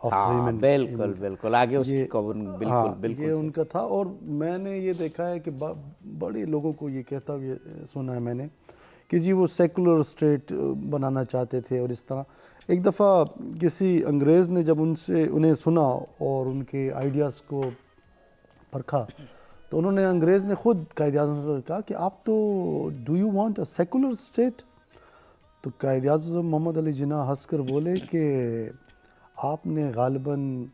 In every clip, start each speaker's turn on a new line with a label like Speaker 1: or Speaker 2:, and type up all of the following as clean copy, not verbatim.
Speaker 1: of
Speaker 2: ہاں
Speaker 1: women.
Speaker 2: بالکل بالکل آگے اس کی
Speaker 1: یہ
Speaker 2: بالکل
Speaker 1: ہاں
Speaker 2: بالکل
Speaker 1: یہ ان کا تھا. اور میں نے یہ دیکھا ہے کہ بڑے لوگوں کو یہ کہتا ہوئے سنا ہے میں نے کہ جی وہ سیکولر اسٹیٹ بنانا چاہتے تھے. اور اس طرح ایک دفعہ کسی انگریز نے جب انہیں سنا اور ان کے آئیڈیاز کو پرکھا تو انگریز نے خود قائد اعظم سے کہا کہ آپ تو do you want a secular state. تو قائد اعظم محمد علی جناح ہنس کر بولے کہ آپ نے غالباً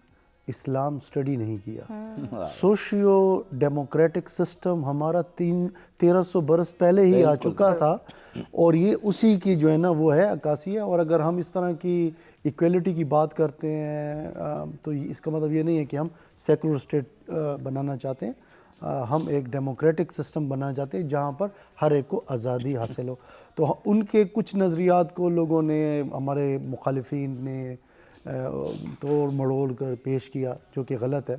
Speaker 1: اسلام اسٹڈی نہیں کیا. سوشیو ڈیموکریٹک سسٹم ہمارا 1300 برس پہلے ہی آ چکا تھا اور یہ اسی کی جو ہے نا وہ ہے عکاسی ہے. اور اگر ہم اس طرح کی ایکویلٹی کی بات کرتے ہیں تو اس کا مطلب یہ نہیں ہے کہ ہم سیکولر اسٹیٹ بنانا چاہتے ہیں. ہم ایک ڈیموکریٹک سسٹم بنانا چاہتے ہیں جہاں پر ہر ایک کو آزادی حاصل ہو. تو ان کے کچھ نظریات کو لوگوں نے, ہمارے مخالفین نے توڑ مڑول کر پیش کیا جو کہ غلط ہے.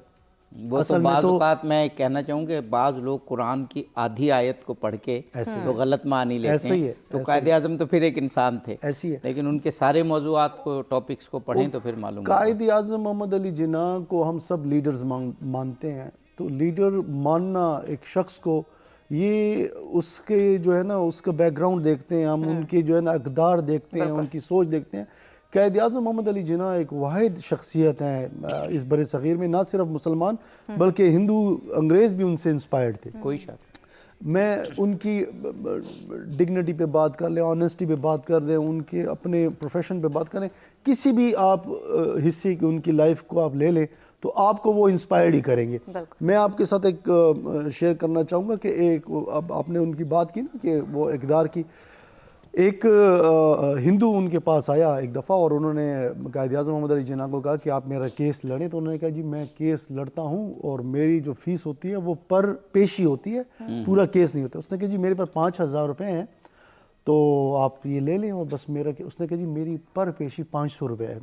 Speaker 2: وہ تو بعض اوقات میں کہنا چاہوں کہ بعض لوگ قرآن کی آدھی آیت کو پڑھ کے تو غلط معنی لیتے ہیں. تو قائد اعظم تو پھر ایک انسان تھے, لیکن ان کے سارے موضوعات کو ٹاپکس کو پڑھیں تو پھر معلوم ہوگا.
Speaker 1: قائد اعظم محمد علی جناح کو ہم سب لیڈرز مانتے ہیں. تو لیڈر ماننا ایک شخص کو, یہ اس کے جو ہے نا اس کا بیک گراؤنڈ دیکھتے ہیں ہم, ان کے جو ہے نا اقدار دیکھتے ہیں, ان کی سوچ دیکھتے ہیں. قائد اعظم محمد علی جناح ایک واحد شخصیت ہیں اس بر صغیر میں, نہ صرف مسلمان بلکہ ہندو انگریز بھی ان سے انسپائرڈ تھے.
Speaker 2: کوئی شک.
Speaker 1: میں ان کی ڈگنیٹی پہ بات کر لیں, آنیسٹی پہ بات کر دیں, ان کے اپنے پروفیشن پہ بات کریں, کسی بھی آپ حصے کی ان کی لائف کو آپ لے لیں تو آپ کو وہ انسپائرڈ ہی کریں گے. میں آپ کے ساتھ ایک شیئر کرنا چاہوں گا کہ ایک اب آپ نے ان کی بات کی نا کہ وہ اقدار کی, ایک ہندو ان کے پاس آیا ایک دفعہ اور انہوں نے قائد اعظم محمد علی جناح کو کہا کہ آپ میرا کیس لڑیں. تو انہوں نے کہا جی میں کیس لڑتا ہوں اور میری جو فیس ہوتی ہے وہ پر پیشی ہوتی ہے, پورا کیس نہیں ہوتا. اس نے کہا جی میرے پاس 5000 روپے ہیں تو آپ یہ لے لیں اور بس میرا. اس نے کہا جی میری پر پیشی 500 روپے ہے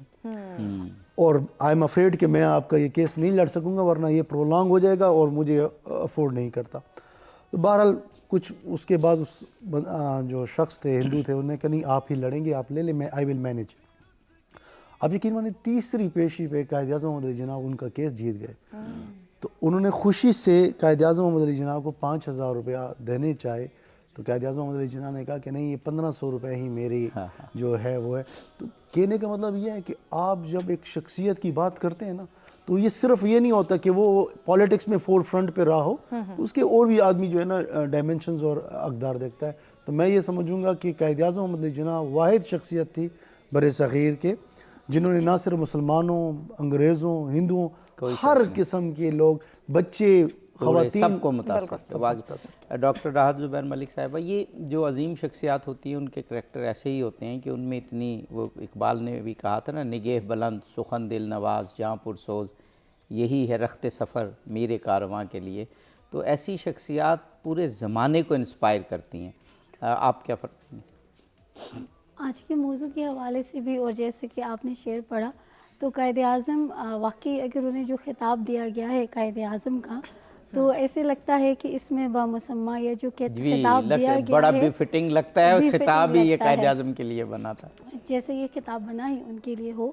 Speaker 1: اور آئی ایم افریڈ کہ میں آپ کا یہ کیس نہیں لڑ سکوں گا ورنہ یہ پرولانگ ہو جائے گا اور مجھے افورڈ نہیں کرتا. تو بہرحال کچھ اس کے بعد اس جو شخص تھے ہندو تھے انہوں نے کہا نہیں آپ ہی لڑیں گے, آپ لے لیں, میں آئی ول مینیج. اب یقین مانیں تیسری پیشی پہ قائد اعظم محمد علی جناح ان کا کیس جیت گئے. تو انہوں نے خوشی سے قائد اعظم محمد علی جناح کو 5000 روپیہ دینے چاہے. تو قائد اعظم محمد علی جناح نے کہا کہ نہیں یہ 1500 روپے ہی میری جو ہے وہ ہے. تو کہنے کا مطلب یہ ہے کہ آپ جب ایک شخصیت کی بات کرتے ہیں نا تو یہ صرف یہ نہیں ہوتا کہ وہ پولیٹکس میں فور فرنٹ پہ رہا ہو, اس کے اور بھی آدمی جو ہے نا ڈائمنشنز اور اقدار دیکھتا ہے. تو میں یہ سمجھوں گا کہ قائد اعظم محمد علی جناح واحد شخصیت تھی بر صغیر کے جنہوں نے نہ صرف مسلمانوں, انگریزوں, ہندوؤں, ہر قسم کے لوگ, بچے, خواتین,
Speaker 2: سب کو متاثر. ڈاکٹر راحت زبیر ملک صاحبہ, یہ جو عظیم شخصیات ہوتی ہیں ان کے کریکٹر ایسے ہی ہوتے ہیں کہ ان میں اتنی, وہ اقبال نے بھی کہا تھا نا, نگہ بلند سخن دل نواز جاں پرسوز, یہی ہے رخت سفر میرے کارواں کے لیے. تو ایسی شخصیات پورے زمانے کو انسپائر کرتی ہیں. آپ کیا فرمائیں گے؟
Speaker 3: آج کے موضوع کے حوالے سے بھی اور جیسے کہ آپ نے شعر پڑھا تو قائد اعظم واقعی اگر انہیں جو خطاب دیا گیا ہے قائد اعظم کا تو ایسے لگتا ہے کہ اس میں بامسمہ یا جو خطاب دیا گیا ہے
Speaker 2: بڑا بھی فٹنگ لگتا ہے, خطاب ہی یہ قائد اعظم کے لیے بنا تھا,
Speaker 3: جیسے یہ خطاب بنا ہی ان کے لیے ہو.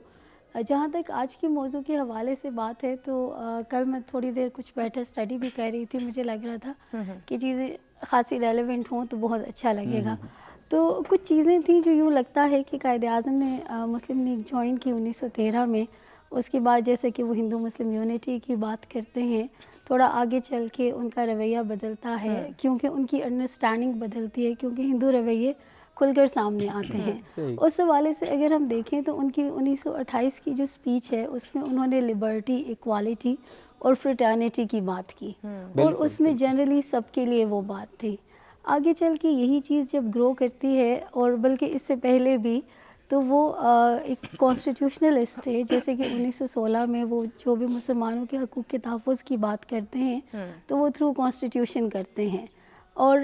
Speaker 3: جہاں تک آج کے موضوع کے حوالے سے بات ہے تو کل میں تھوڑی دیر کچھ بیٹھے اسٹڈی بھی کر رہی تھی, مجھے لگ رہا تھا کہ چیزیں خاصی ریلیونٹ ہوں تو بہت اچھا لگے گا. تو کچھ چیزیں تھیں جو یوں لگتا ہے کہ قائد اعظم نے مسلم لیگ جوائن کی 1913 میں. اس کے بعد جیسے کہ وہ ہندو مسلم یونٹی کی بات کرتے ہیں, تھوڑا آگے چل کے ان کا رویہ بدلتا ہے کیونکہ ان کی انڈرسٹینڈنگ بدلتی ہے, کیونکہ ہندو رویے کھل کر سامنے آتے ہیں. اس حوالے سے اگر ہم دیکھیں تو ان کی 1928 کی جو سپیچ ہے اس میں انہوں نے لبرٹی, ایکوالٹی اور فریٹرنیٹی کی بات کی اور اس میں جنرلی سب کے لیے وہ بات تھی. آگے چل کے یہی چیز جب گرو کرتی ہے اور بلکہ اس سے پہلے بھی تو وہ ایک کانسٹیٹیوشنلسٹ تھے, جیسے کہ 1916 میں وہ جو بھی مسلمانوں کے حقوق کے تحفظ کی بات کرتے ہیں تو وہ تھرو کانسٹیٹیوشن کرتے ہیں. اور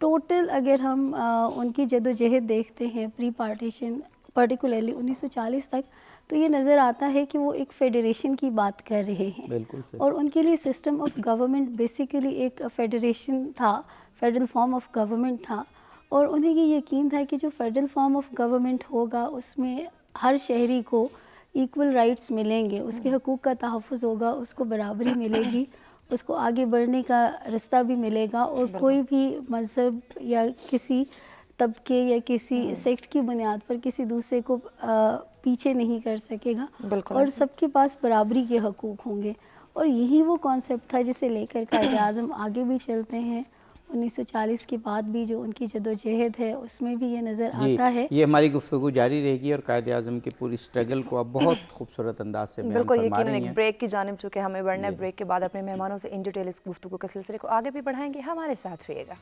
Speaker 3: ٹوٹل اگر ہم ان کی جد و جہد دیکھتے ہیں پری پارٹیشن پرٹیکولرلی 1940 تک تو یہ نظر آتا ہے کہ وہ ایک فیڈریشن کی بات کر رہے ہیں اور ان کے لیے سسٹم آف گورنمنٹ بیسیکلی ایک فیڈریشن تھا, فیڈرل فارم آف گورنمنٹ تھا. اور انہیں یہ یقین تھا کہ جو فیڈرل فارم آف گورنمنٹ ہوگا اس میں ہر شہری کو ایکول رائٹس ملیں گے، اس کے حقوق کا تحفظ ہوگا، اس کو برابری ملے گی، اس کو آگے بڑھنے کا رستہ بھی ملے گا، اور کوئی بھی مذہب یا کسی طبقے یا کسی سیکٹ کی بنیاد پر کسی دوسرے کو پیچھے نہیں کر سکے گا، اور سب کے پاس برابری کے حقوق ہوں گے. اور یہی وہ کانسیپٹ تھا جسے لے کر قائد اعظم آگے بھی چلتے ہیں. 1940 کے بعد بھی جو ان کی جدوجہد ہے اس میں بھی یہ نظر آتا ہے.
Speaker 2: یہ ہماری گفتگو جاری رہے گی اور قائد اعظم کی پوری سٹرگل کو آپ بہت خوبصورت انداز سے بیان
Speaker 4: بالکل
Speaker 2: فرما
Speaker 4: یقیناً
Speaker 2: رہی
Speaker 4: ایک
Speaker 2: ہیں.
Speaker 4: بریک کی جانب چونکہ ہمیں بڑھنا ہے. بریک کے بعد اپنے مہمانوں سے ان ڈیٹیل اس گفتگو کے سلسلے کو آگے بھی بڑھائیں گے. ہمارے ساتھ رہیے گا.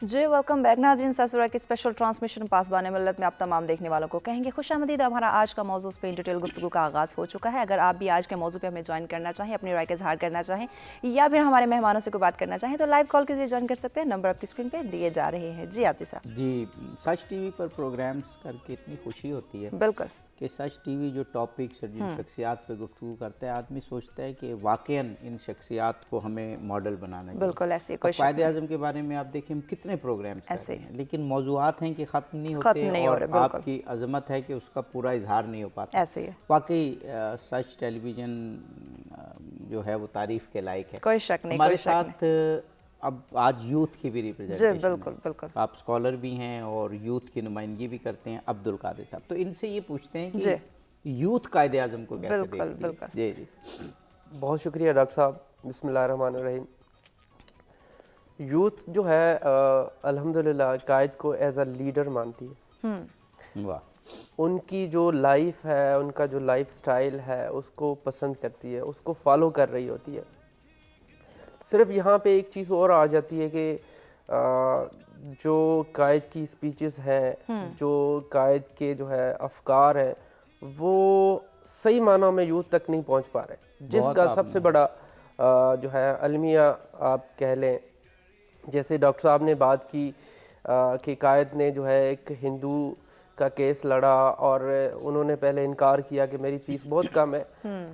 Speaker 4: جی ویلکم بیک ناظرین. ساسورا کی اسپیشل ٹرانسمیشن پاسبان ملت میں آپ تمام دیکھنے والوں کو کہیں گے خوش آمدید. ہمارا آج کا موضوع اس پہ ان ڈیٹیل گفتگو کا آغاز ہو چکا ہے. اگر آپ بھی آج کے موضوع پہ ہمیں جوائن کرنا چاہیں، اپنی رائے کا اظہار کرنا چاہیں یا پھر ہمارے مہمانوں سے کوئی بات کرنا چاہیں تو لائیو کال کے ذریعے جوائن کر سکتے ہیں. نمبر آپ کی اسکرین پہ دیے جا رہے ہیں. جی عاطف صاحب.
Speaker 2: جی سچ ٹی وی پر پروگرامز کر کے اتنی خوشی ہوتی ہے
Speaker 4: بالکل
Speaker 2: کہ سچ ٹی وی جو ٹاپکس اور جن شخصیات پہ گفتگو کرتا ہے، آدمی سوچتا ہے کہ واقعاً ان شخصیات کو ہمیں ماڈل بنانا چاہیے.
Speaker 4: بالکل ایسے کوئی
Speaker 2: قائد اعظم کے بارے میں آپ دیکھیں ہم کتنے پروگرامز کر رہے ہیں، لیکن موضوعات ہیں کہ ختم نہیں ہوتے اور آپ کی عظمت ہے کہ اس کا پورا اظہار نہیں ہو پاتا.
Speaker 4: ایسے ہی
Speaker 2: واقعی سچ ٹیلی ویژن جو ہے وہ تعریف کے لائق ہے.
Speaker 4: کوئی شک نہیں.
Speaker 2: ہمارے ساتھ اب آج یوتھ کی بھی ریپرزینٹیشن
Speaker 4: جی بالکل بالکل.
Speaker 2: آپ اسکالر بھی ہیں اور یوتھ کی نمائندگی بھی کرتے ہیں. عبدالقادر صاحب، تو ان سے یہ پوچھتے ہیں کہ یوتھ قائد اعظم کو کیسے دیکھتے ہیں؟
Speaker 4: بالکل.
Speaker 2: جی جی
Speaker 5: بہت شکریہ ڈاکٹر صاحب. بسم اللہ الرحمن الرحیم. یوتھ جو ہے الحمدللہ قائد کو ایز اے لیڈر مانتی ہے.
Speaker 2: واہ.
Speaker 5: ان کی جو لائف ہے، ان کا جو لائف سٹائل ہے اس کو پسند کرتی ہے، اس کو فالو کر رہی ہوتی ہے. صرف یہاں پہ ایک چیز اور آ جاتی ہے کہ جو قائد کی سپیچز ہیں، جو قائد کے جو ہے افکار ہیں، وہ صحیح معنوں میں یوتھ تک نہیں پہنچ پا رہے. جس کا سب سے بڑا جو ہے المیہ آپ کہہ لیں، جیسے ڈاکٹر صاحب نے بات کی کہ قائد نے جو ہے ایک ہندو کا کیس لڑا اور انہوں نے پہلے انکار کیا کہ میری فیس بہت کم ہے.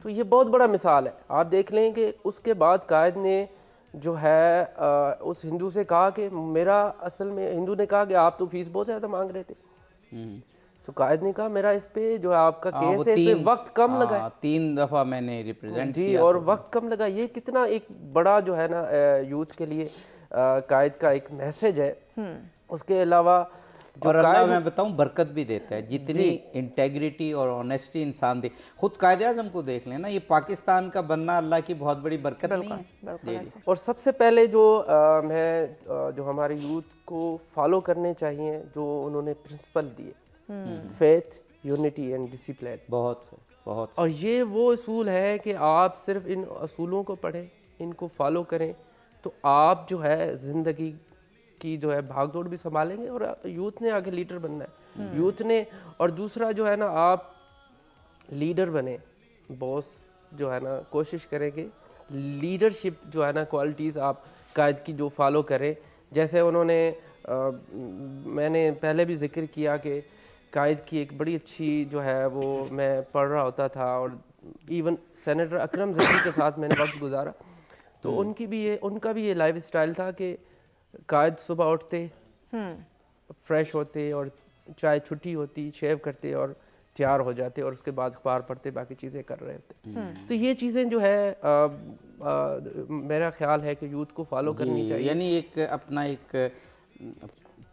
Speaker 5: تو یہ بہت بڑا مثال ہے. آپ دیکھ لیں کہ اس کے بعد قائد نے جو ہے اس ہندو سے کہا کہ میرا اصل میں، ہندو نے کہا کہ آپ تو فیس بہت زیادہ مانگ رہے تھے. تو قائد نے کہا میرا اس پہ جو ہے آپ کا کیس ہے، اس پہ وقت کم لگا.
Speaker 2: 3 دفعہ میں نے ریپرزینٹ
Speaker 5: جی اور وقت کم لگا. یہ کتنا ایک بڑا جو ہے نا یوتھ کے لیے قائد کا ایک میسج ہے. اس کے علاوہ
Speaker 2: اور اللہ میں بتاؤں برکت بھی دیتا ہے. جتنی انٹیگریٹی اور آنیسٹی انسان دے، خود قائد اعظم کو دیکھ لینا، یہ پاکستان کا بننا اللہ کی بہت بڑی برکت نہیں ہے.
Speaker 5: اور سب سے پہلے جو میں جو ہمارے یوتھ کو فالو کرنے چاہیے، جو انہوں نے پرنسپل دیے، فیتھ، یونٹی اینڈ ڈسپلن.
Speaker 2: بہت
Speaker 5: اور یہ وہ اصول ہے کہ آپ صرف ان اصولوں کو پڑھیں، ان کو فالو کریں تو آپ جو ہے زندگی کی جو ہے بھاگ دوڑ بھی سنبھالیں گے. اور یوتھ نے آگے لیڈر بننا ہے، یوتھ نے. اور دوسرا جو ہے نا، آپ لیڈر بنیں، باس جو ہے نا کوشش کریں کہ لیڈرشپ جو ہے نا کوالٹیز آپ قائد کی جو فالو کریں. جیسے انہوں نے میں نے پہلے بھی ذکر کیا کہ قائد کی ایک بڑی اچھی جو ہے وہ میں پڑھ رہا ہوتا تھا، اور ایون سینیٹر اکرم ذکی کے ساتھ میں نے وقت گزارا. تو ان کا بھی یہ لائف سٹائل تھا کہ قائد صبح اٹھتے، فریش ہوتے اور چائے چھٹی ہوتی، شیو کرتے اور تیار ہو جاتے، اور اس کے بعد اخبار پڑھتے، باقی چیزیں کر رہے ہوتے. تو یہ چیزیں جو ہے میرا خیال ہے کہ یوتھ کو فالو کرنی چاہیے.
Speaker 2: یعنی ایک اپنا ایک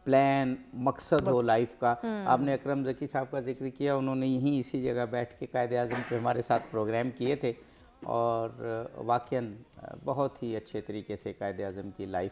Speaker 2: پلان، مقصد ہو لائف کا. آپ نے اکرم ذکی صاحب کا ذکر کیا، انہوں نے یہیں اسی جگہ بیٹھ کے قائد اعظم پہ ہمارے ساتھ پروگرام کیے تھے، اور واقعاً بہت ہی اچھے طریقے سے قائد اعظم کی لائف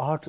Speaker 1: 8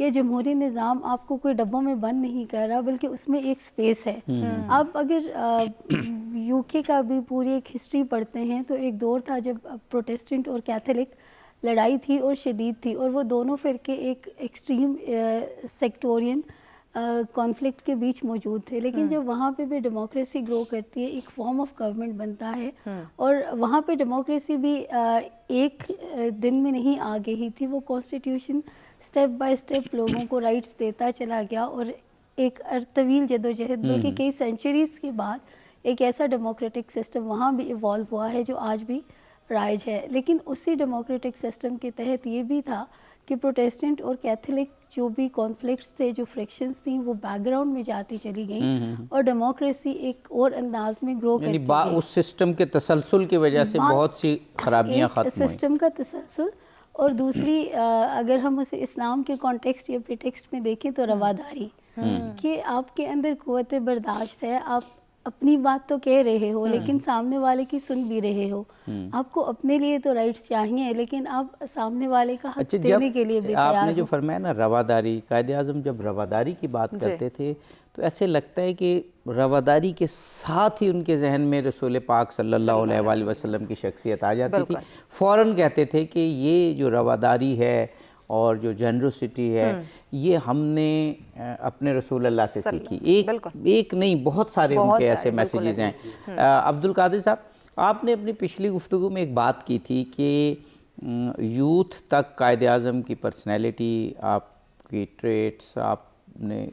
Speaker 3: یہ جمہوری نظام آپ کو کوئی ڈبوں میں بند نہیں کر رہا بلکہ اس میں ایک سپیس ہے. آپ اگر یو کے کا بھی پوری ایک ہسٹری پڑھتے ہیں تو ایک دور تھا جب پروٹیسٹنٹ اور کیتھولک لڑائی تھی اور شدید تھی, اور وہ دونوں فرقے ایک ایکسٹریم سیکٹورین کانفلکٹ کے بیچ موجود تھے. لیکن جب وہاں پہ بھی ڈیموکریسی گرو کرتی ہے, ایک فارم آف گورنمنٹ بنتا ہے, اور وہاں پہ ڈیموکریسی بھی ایک دن میں نہیں آ گئی تھی. وہ کانسٹیٹیوشن سٹیپ بائی سٹیپ لوگوں کو رائٹس دیتا چلا گیا, اور ایک طویل جدوجہد بلکہ کئی سینچریز کے بعد ایک ایسا ڈیموکریٹک سسٹم وہاں بھی ایوالو ہوا ہے جو آج بھی رائج ہے. لیکن اسی ڈیموکریٹک سسٹم کے تحت یہ بھی تھا کہ پروٹیسٹنٹ اور کیتھولک جو بھی کانفلکٹس تھے, جو فرکشنز تھیں, وہ بیک گراؤنڈ میں جاتی چلی گئیں, اور ڈیموکریسی ایک اور انداز میں گرو کرتی گئی.
Speaker 2: اس سسٹم کے تسلسل کی وجہ سے بہت سی خرابیاں ختم ہوئیں.
Speaker 3: سسٹم کا تسلسل, اور دوسری اگر ہم اسے اسلام کے کانٹیکسٹ یا پریٹیکسٹ میں دیکھیں تو رواداری, کہ آپ کے اندر قوت برداشت ہے, آپ اپنی بات تو کہہ رہے ہو لیکن سامنے والے کی سن بھی رہے ہو. آپ کو اپنے لیے تو رائٹس چاہیے لیکن آپ سامنے والے کا حق دینے کے لیے بھی تیار ہو.
Speaker 2: آپ نے جو فرمایا نا رواداری, قائد اعظم جب رواداری کی بات کرتے تھے تو ایسے لگتا ہے کہ رواداری کے ساتھ ہی ان کے ذہن میں رسول پاک صلی اللہ علیہ وآلہ وسلم کی شخصیت آ جاتی تھی. فوراً کہتے تھے کہ یہ جو رواداری ہے اور جو جنروسٹی ہے یہ ہم نے اپنے رسول اللہ سے سیکھی. ایک نہیں, بہت سارے ان کے ایسے میسیجز ہیں. عبدالقادر صاحب, آپ نے اپنی پچھلی گفتگو میں ایک بات کی تھی کہ یوتھ تک قائد اعظم کی پرسنالٹی, آپ کی ٹریٹس, آپ نے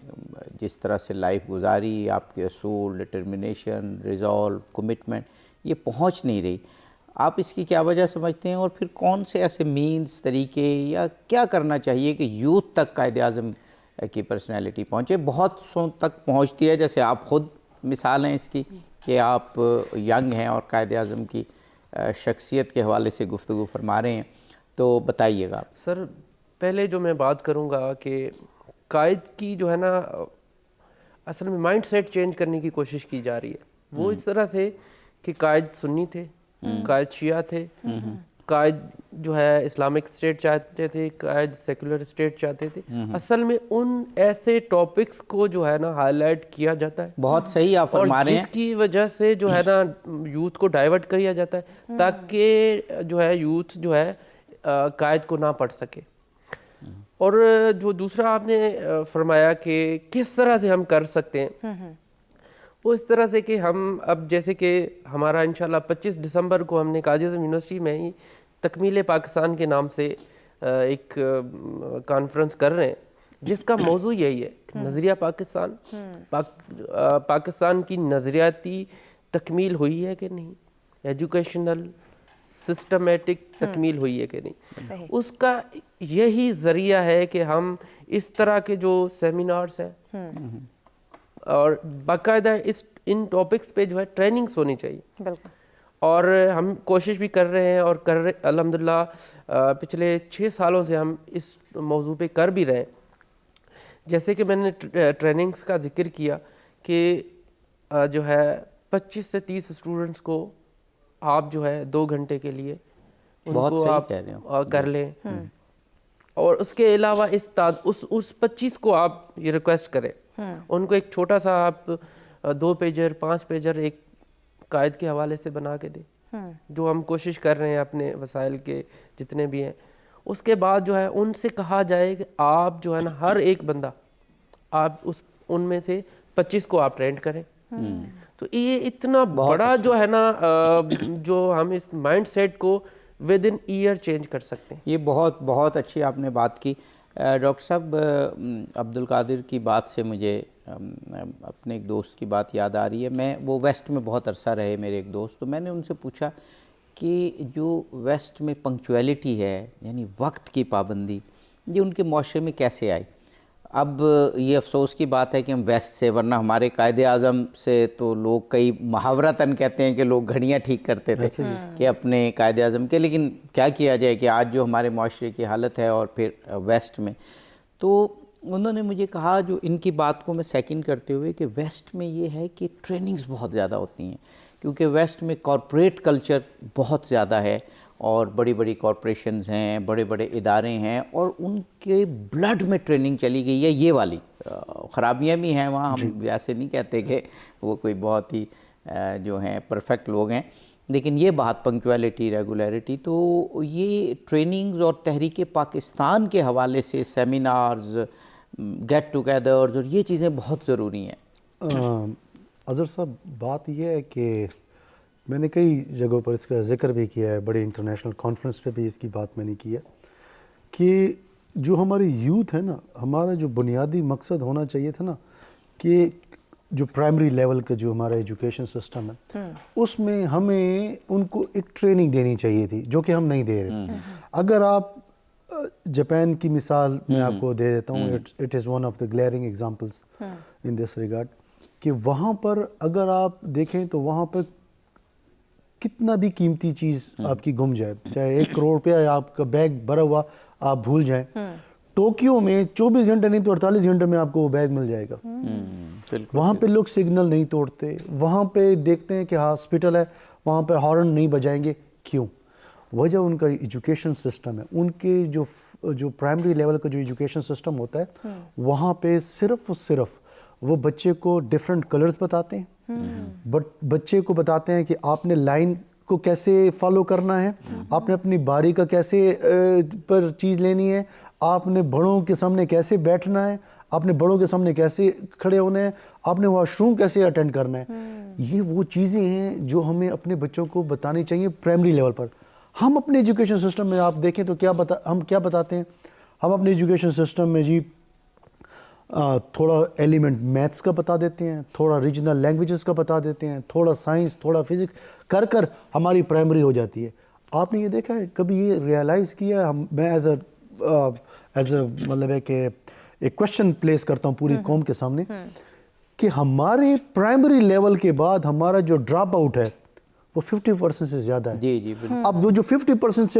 Speaker 2: جس طرح سے لائف گزاری, آپ کے اصول, ڈٹرمنیشن, ریزولو, کمٹمنٹ, یہ پہنچ نہیں رہی. آپ اس کی کیا وجہ سمجھتے ہیں, اور پھر کون سے ایسے مینز, طریقے یا کیا کرنا چاہیے کہ یوتھ تک قائد اعظم کی پرسنالٹی پہنچے؟ بہت سو تک پہنچتی ہے, جیسے آپ خود مثال ہیں اس کی کہ آپ ینگ ہیں اور قائد اعظم کی شخصیت کے حوالے سے گفتگو فرما رہے ہیں, تو بتائیے گا آپ.
Speaker 5: سر پہلے جو میں بات کروں گا کہ قائد کی جو ہے نا اصل میں مائنڈ سیٹ چینج کرنے کی کوشش کی جا رہی ہے. وہ اس طرح سے کہ قائد سنی تھے, قائد شیعہ تھے, قائد جو ہے اسلامک اسٹیٹ چاہتے تھے, قائد سیکولر اسٹیٹ چاہتے تھے. اصل میں ان ایسے ٹاپکس کو جو ہے نا ہائی لائٹ کیا جاتا ہے,
Speaker 2: بہت صحیح آپ فرما رہے ہیں,
Speaker 5: اور جس کی وجہ سے جو ہے نا یوتھ کو ڈائیورٹ کیا جاتا ہے تاکہ جو ہے یوتھ جو ہے قائد کو نہ پڑھ سکے. اور جو دوسرا آپ نے فرمایا کہ کس طرح سے ہم کر سکتے ہیں, وہ اس طرح سے کہ ہم اب جیسے کہ ہمارا انشاءاللہ 25 دسمبر کو ہم نے قائد اعظم یونیورسٹی میں ہی تکمیل پاکستان کے نام سے ایک کانفرنس کر رہے ہیں جس کا موضوع یہی ہے کہ نظریہ پاکستان, پاکستان کی نظریاتی تکمیل ہوئی ہے کہ نہیں, ایجوکیشنل سسٹمیٹک تکمیل ہوئی ہے کہ نہیں. اس کا یہی ذریعہ ہے کہ ہم اس طرح کے جو سیمینارز ہیں اور باقاعدہ ان ٹاپکس پہ جو ہے ٹریننگز ہونی چاہیے.
Speaker 4: بالکل.
Speaker 5: اور ہم کوشش بھی کر رہے ہیں اور الحمدللہ پچھلے 6 سالوں سے ہم اس موضوع پہ کر بھی رہے ہیں. جیسے کہ میں نے ٹریننگز کا ذکر کیا کہ جو ہے 25 سے 30 اسٹوڈنٹس کو آپ جو ہے 2 گھنٹے کے لیے ان کو آپ کر لیں, اور اس کے علاوہ اس 25 کو آپ یہ ریکویسٹ کریں, ان کو ایک چھوٹا سا آپ 2 پیجر 5 پیجر ایک قائد کے حوالے سے بنا کے دیں, جو ہم کوشش کر رہے ہیں اپنے وسائل کے جتنے بھی ہیں. اس کے بعد جو ہے ان سے کہا جائے کہ آپ جو ہے نا ہر ایک بندہ آپ ان میں سے 25 کو آپ ٹرینڈ کریں. تو یہ اتنا بڑا جو ہے نا جو ہم اس مائنڈ سیٹ کو ود ان ایئر چینج کر سکتے ہیں.
Speaker 2: یہ بہت بہت اچھی آپ نے بات کی. ڈاکٹر صاحب, عبدالقادر کی بات سے مجھے اپنے ایک دوست کی بات یاد آ رہی ہے. وہ ویسٹ میں بہت عرصہ رہے میرے ایک دوست, تو میں نے ان سے پوچھا کہ جو ویسٹ میں پنکچویلٹی ہے یعنی وقت کی پابندی, یہ ان کے معاشرے میں کیسے آئی؟ اب یہ افسوس کی بات ہے کہ ہم ویسٹ سے, ورنہ ہمارے قائد اعظم سے تو لوگ کئی محاورتاً کہتے ہیں کہ لوگ گھڑیاں ٹھیک کرتے تھے کہ اپنے قائد اعظم کے, لیکن کیا کیا جائے کہ آج جو ہمارے معاشرے کی حالت ہے اور پھر ویسٹ میں. تو انہوں نے مجھے کہا, جو ان کی بات کو میں سیکنڈ کرتے ہوئے, کہ ویسٹ میں یہ ہے کہ ٹریننگز بہت زیادہ ہوتی ہیں کیونکہ ویسٹ میں کارپوریٹ کلچر بہت زیادہ ہے, اور بڑی بڑی کارپوریشنز ہیں, بڑے بڑے ادارے ہیں, اور ان کے بلڈ میں ٹریننگ چلی گئی ہے یہ والی. خرابیاں بھی ہیں وہاں, ہم ایسے نہیں کہتے کہ وہ کوئی بہت ہی جو ہیں پرفیکٹ لوگ ہیں, لیکن یہ بات پنکچویلٹی, ریگولیرٹی, تو یہ ٹریننگز اور تحریک پاکستان کے حوالے سے سیمینارز, گیٹ ٹوگیدرز اور یہ چیزیں بہت ضروری ہیں.
Speaker 1: اظہر صاحب, بات یہ ہے کہ میں نے کئی جگہوں پر اس کا ذکر بھی کیا ہے, بڑے انٹرنیشنل کانفرنس پہ بھی اس کی بات میں نے کی ہے, کہ جو ہماری یوتھ ہے نا, ہمارا جو بنیادی مقصد ہونا چاہیے تھا نا, کہ جو پرائمری لیول کا جو ہمارا ایجوکیشن سسٹم ہے اس میں ہمیں ان کو ایک ٹریننگ دینی چاہیے تھی, جو کہ ہم نہیں دے رہے. اگر آپ جاپان کی مثال میں آپ کو دے دیتا ہوں, it is one of the glaring examples in this regard, کہ وہاں پر اگر آپ دیکھیں تو وہاں پر کتنا بھی قیمتی چیز آپ کی گم جائے, چاہے 1 کروڑ روپیہ آپ کا بیگ بھرا ہوا آپ بھول جائیں, ٹوکیو میں 24 گھنٹے نہیں تو 48 گھنٹے میں آپ کو وہ بیگ مل جائے گا. وہاں پہ لوگ سگنل نہیں توڑتے, وہاں پہ دیکھتے ہیں کہ ہاسپٹل ہے وہاں پہ ہارن نہیں بجائیں گے. کیوں؟ وجہ ان کا ایجوکیشن سسٹم ہے. ان کے جو پرائمری لیول کا جو ایجوکیشن سسٹم ہوتا ہے وہاں پہ صرف وہ بچے کو ڈیفرنٹ کلرز بتاتے ہیں, بچے کو بتاتے ہیں کہ آپ نے لائن کو کیسے فالو کرنا ہے, آپ نے اپنی باری کا کیسے پر چیز لینی ہے, آپ نے بڑوں کے سامنے کیسے بیٹھنا ہے, آپ نے بڑوں کے سامنے کیسے کھڑے ہونے ہیں, آپ نے واش روم کیسے اٹینڈ کرنا ہے. یہ وہ چیزیں ہیں جو ہمیں اپنے بچوں کو بتانی چاہیے پرائمری لیول پر. ہم اپنے ایجوکیشن سسٹم میں آپ دیکھیں تو ہم کیا بتاتے ہیں, ہم اپنے ایجوکیشن سسٹم میں جی تھوڑا ایلیمنٹ میتھس کا بتا دیتے ہیں, تھوڑا ریجنل لینگویجز کا بتا دیتے ہیں, تھوڑا سائنس, تھوڑا فزکس کر ہماری پرائمری ہو جاتی ہے. آپ نے یہ دیکھا ہے, کبھی یہ ریئلائز کیا ہے, میں ایز اے مطلب ہے کہ ایک کوشچن پلیس کرتا ہوں پوری قوم کے سامنے, کہ ہمارے پرائمری لیول کے بعد ہمارا جو ڈراپ آؤٹ ہے وہ 50% سے زیادہ ہے.
Speaker 2: جی بالکل.
Speaker 1: اب جو 50% سے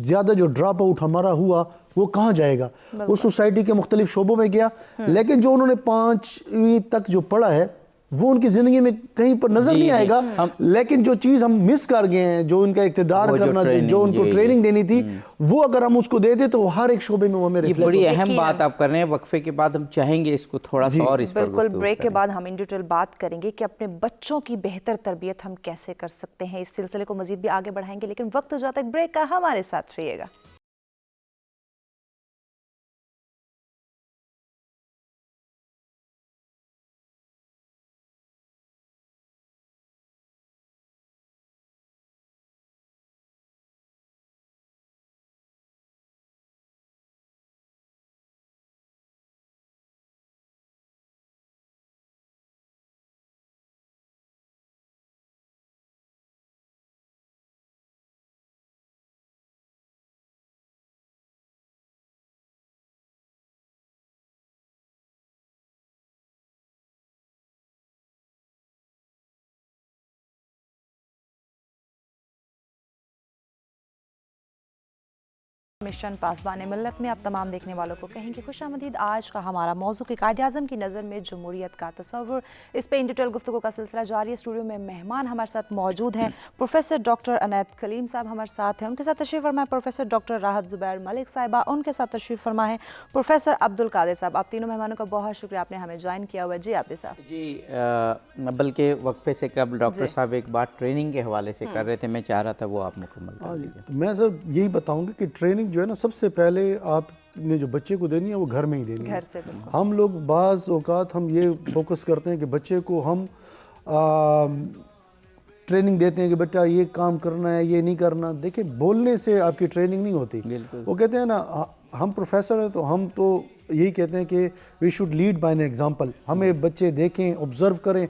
Speaker 1: زیادہ جو ڈراپ آؤٹ ہمارا ہوا وہ کہاں جائے گا؟ وہ سوسائٹی کے مختلف شعبوں میں گیا, لیکن جو انہوں نے 5ویں تک جو پڑھا ہے وہ ان کی زندگی میں کہیں پر نظر نہیں آئے گا. لیکن جو چیز ہم مس کر گئے ہیں, جو ان کا اقتدار کرنا تھی, جو ان کو ٹریننگ دینی تھی, وہ اگر ہم اس کو دے دیں تو ہر ایک شعبے میں وہ ہمیں ریفلیکٹ.
Speaker 2: یہ بڑی اہم بات آپ کر رہے ہیں. وقفے کے بعد ہم چاہیں گے اس کو تھوڑا سا اور اس پر
Speaker 4: بالکل بریک کے بعد ہم ان ڈیٹیل بات کریں گے کہ اپنے بچوں کی بہتر تربیت ہم کیسے کر سکتے ہیں. اس سلسلے کو مزید بھی آگے بڑھائیں گے, لیکن وقت ہو جاتا ہے بریک کا, ہمارے ساتھ رہیے گا. مشن پاسبان ملت میں آپ تمام دیکھنے والوں کو کہیں گے خوش آمدید. آج کا ہمارا موضوع کہ قائد اعظم کی نظر میں جمہوریت کا تصور, اس پہ ان ڈیٹیل گفتگو کا سلسلہ جاری ہے. اسٹوڈیو میں مہمان ہمارے ساتھ موجود ہیں. پروفیسر ڈاکٹر عنایت کلیم صاحب ہمارے ساتھ ہیں, ان کے ساتھ تشریف فرما ہے پروفیسر ڈاکٹر راحت زبیر ملک صاحبہ, ان کے ساتھ تشریف فرما ہے پروفیسر عبدالقادر صاحب. آپ تینوں مہمانوں کا بہت شکریہ, آپ نے ہمیں جوائن کیا ہوا ہے. جی عابد صاحب.
Speaker 2: جی بلکہ وقفے سے قبل ڈاکٹر صاحب ایک بات ٹریننگ کے حوالے سے کر رہے تھے, میں چاہ رہا تھا وہ آپ مکمل کر لیجیے.
Speaker 1: میں سر یہی بتاؤں گا کہ ٹریننگ جو ہے نا, سب سے پہلے آپ نے جو بچے کو دینی ہے وہ گھر میں ہی دینی ہے.
Speaker 4: گھر سے
Speaker 1: ہم لوگ بعض اوقات ہم یہ فوکس کرتے ہیں کہ بچے کو ہم ٹریننگ دیتے ہیں کہ بیٹا یہ کام کرنا ہے, یہ نہیں کرنا. دیکھیں, بولنے سے آپ کی ٹریننگ نہیں ہوتی. وہ کہتے ہیں نا, ہم پروفیسر ہیں تو ہم تو یہی کہتے ہیں کہ we should lead by an example. ہمیں بچے دیکھیں, آبزرو کریں,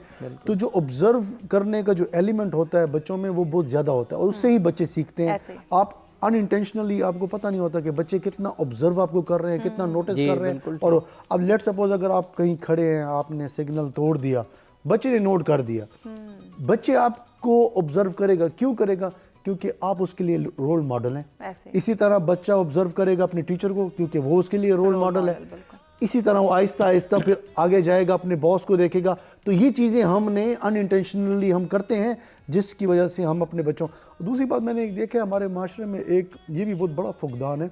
Speaker 1: تو جو آبزرو کرنے کا جو ایلیمنٹ ہوتا ہے بچوں میں وہ بہت زیادہ ہوتا ہے, اور اس سے ہی بچے سیکھتے ہیں. آپ ان انٹینشنلی آپ کو پتہ نہیں ہوتا کہ بچے کتنا آبزرو آپ کو کر رہے ہیں, کتنا نوٹس کر رہے ہیں. اور اب لیٹ سپوز اگر آپ کہیں کھڑے ہیں, آپ نے سگنل توڑ دیا, بچے نے نوٹ کر دیا, بچے آپ کو آبزرو کرے گا. کیوں کرے گا؟ کیونکہ آپ اس کے لیے رول ماڈل ہیں. اسی طرح بچہ آبزرو کرے گا اپنے ٹیچر کو کیونکہ وہ اس کے لیے رول ماڈل ہے. اسی طرح وہ آہستہ آہستہ پھر آگے جائے گا, اپنے باس کو دیکھے گا. تو یہ چیزیں ہم نے ان انٹینشنلی ہم کرتے ہیں جس کی وجہ سے ہم اپنے بچوں. دوسری بات میں نے ایک دیکھا ہے ہمارے معاشرے میں ایک یہ بھی بہت بڑا فقدان ہے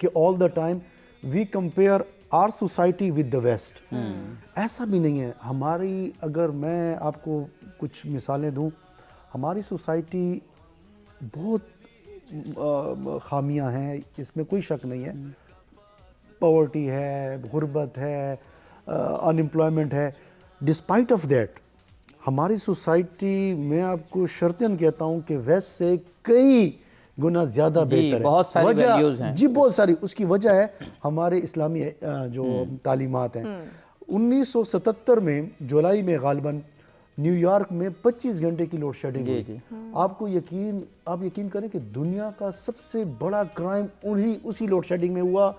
Speaker 1: کہ all the time we compare our society with the West. ایسا بھی نہیں ہے. ہماری اگر میں آپ کو کچھ مثالیں دوں, ہماری سوسائٹی بہت خامیاں ہیں, اس میں کوئی شک نہیں ہے. پاورٹی ہے, غربت ہے, ان امپلائمنٹ ہے. ڈسپائٹ آف دیٹ ہماری سوسائٹی میں آپ کو شرطاً کہتا ہوں کہ ویسٹ سے کئی گنا زیادہ بہتر ہے.
Speaker 2: بہت ساری ویلیوز ہیں.
Speaker 1: جی بہت ساری. اس کی وجہ ہے ہمارے اسلامی جو تعلیمات ہیں. 1977 میں جولائی میں غالباً نیو یارک میں 25 گھنٹے کی لوڈ شیڈنگ ہوئی. آپ یقین کریں کہ دنیا کا سب سے بڑا کرائم اسی لوڈ شیڈنگ میں ہوا.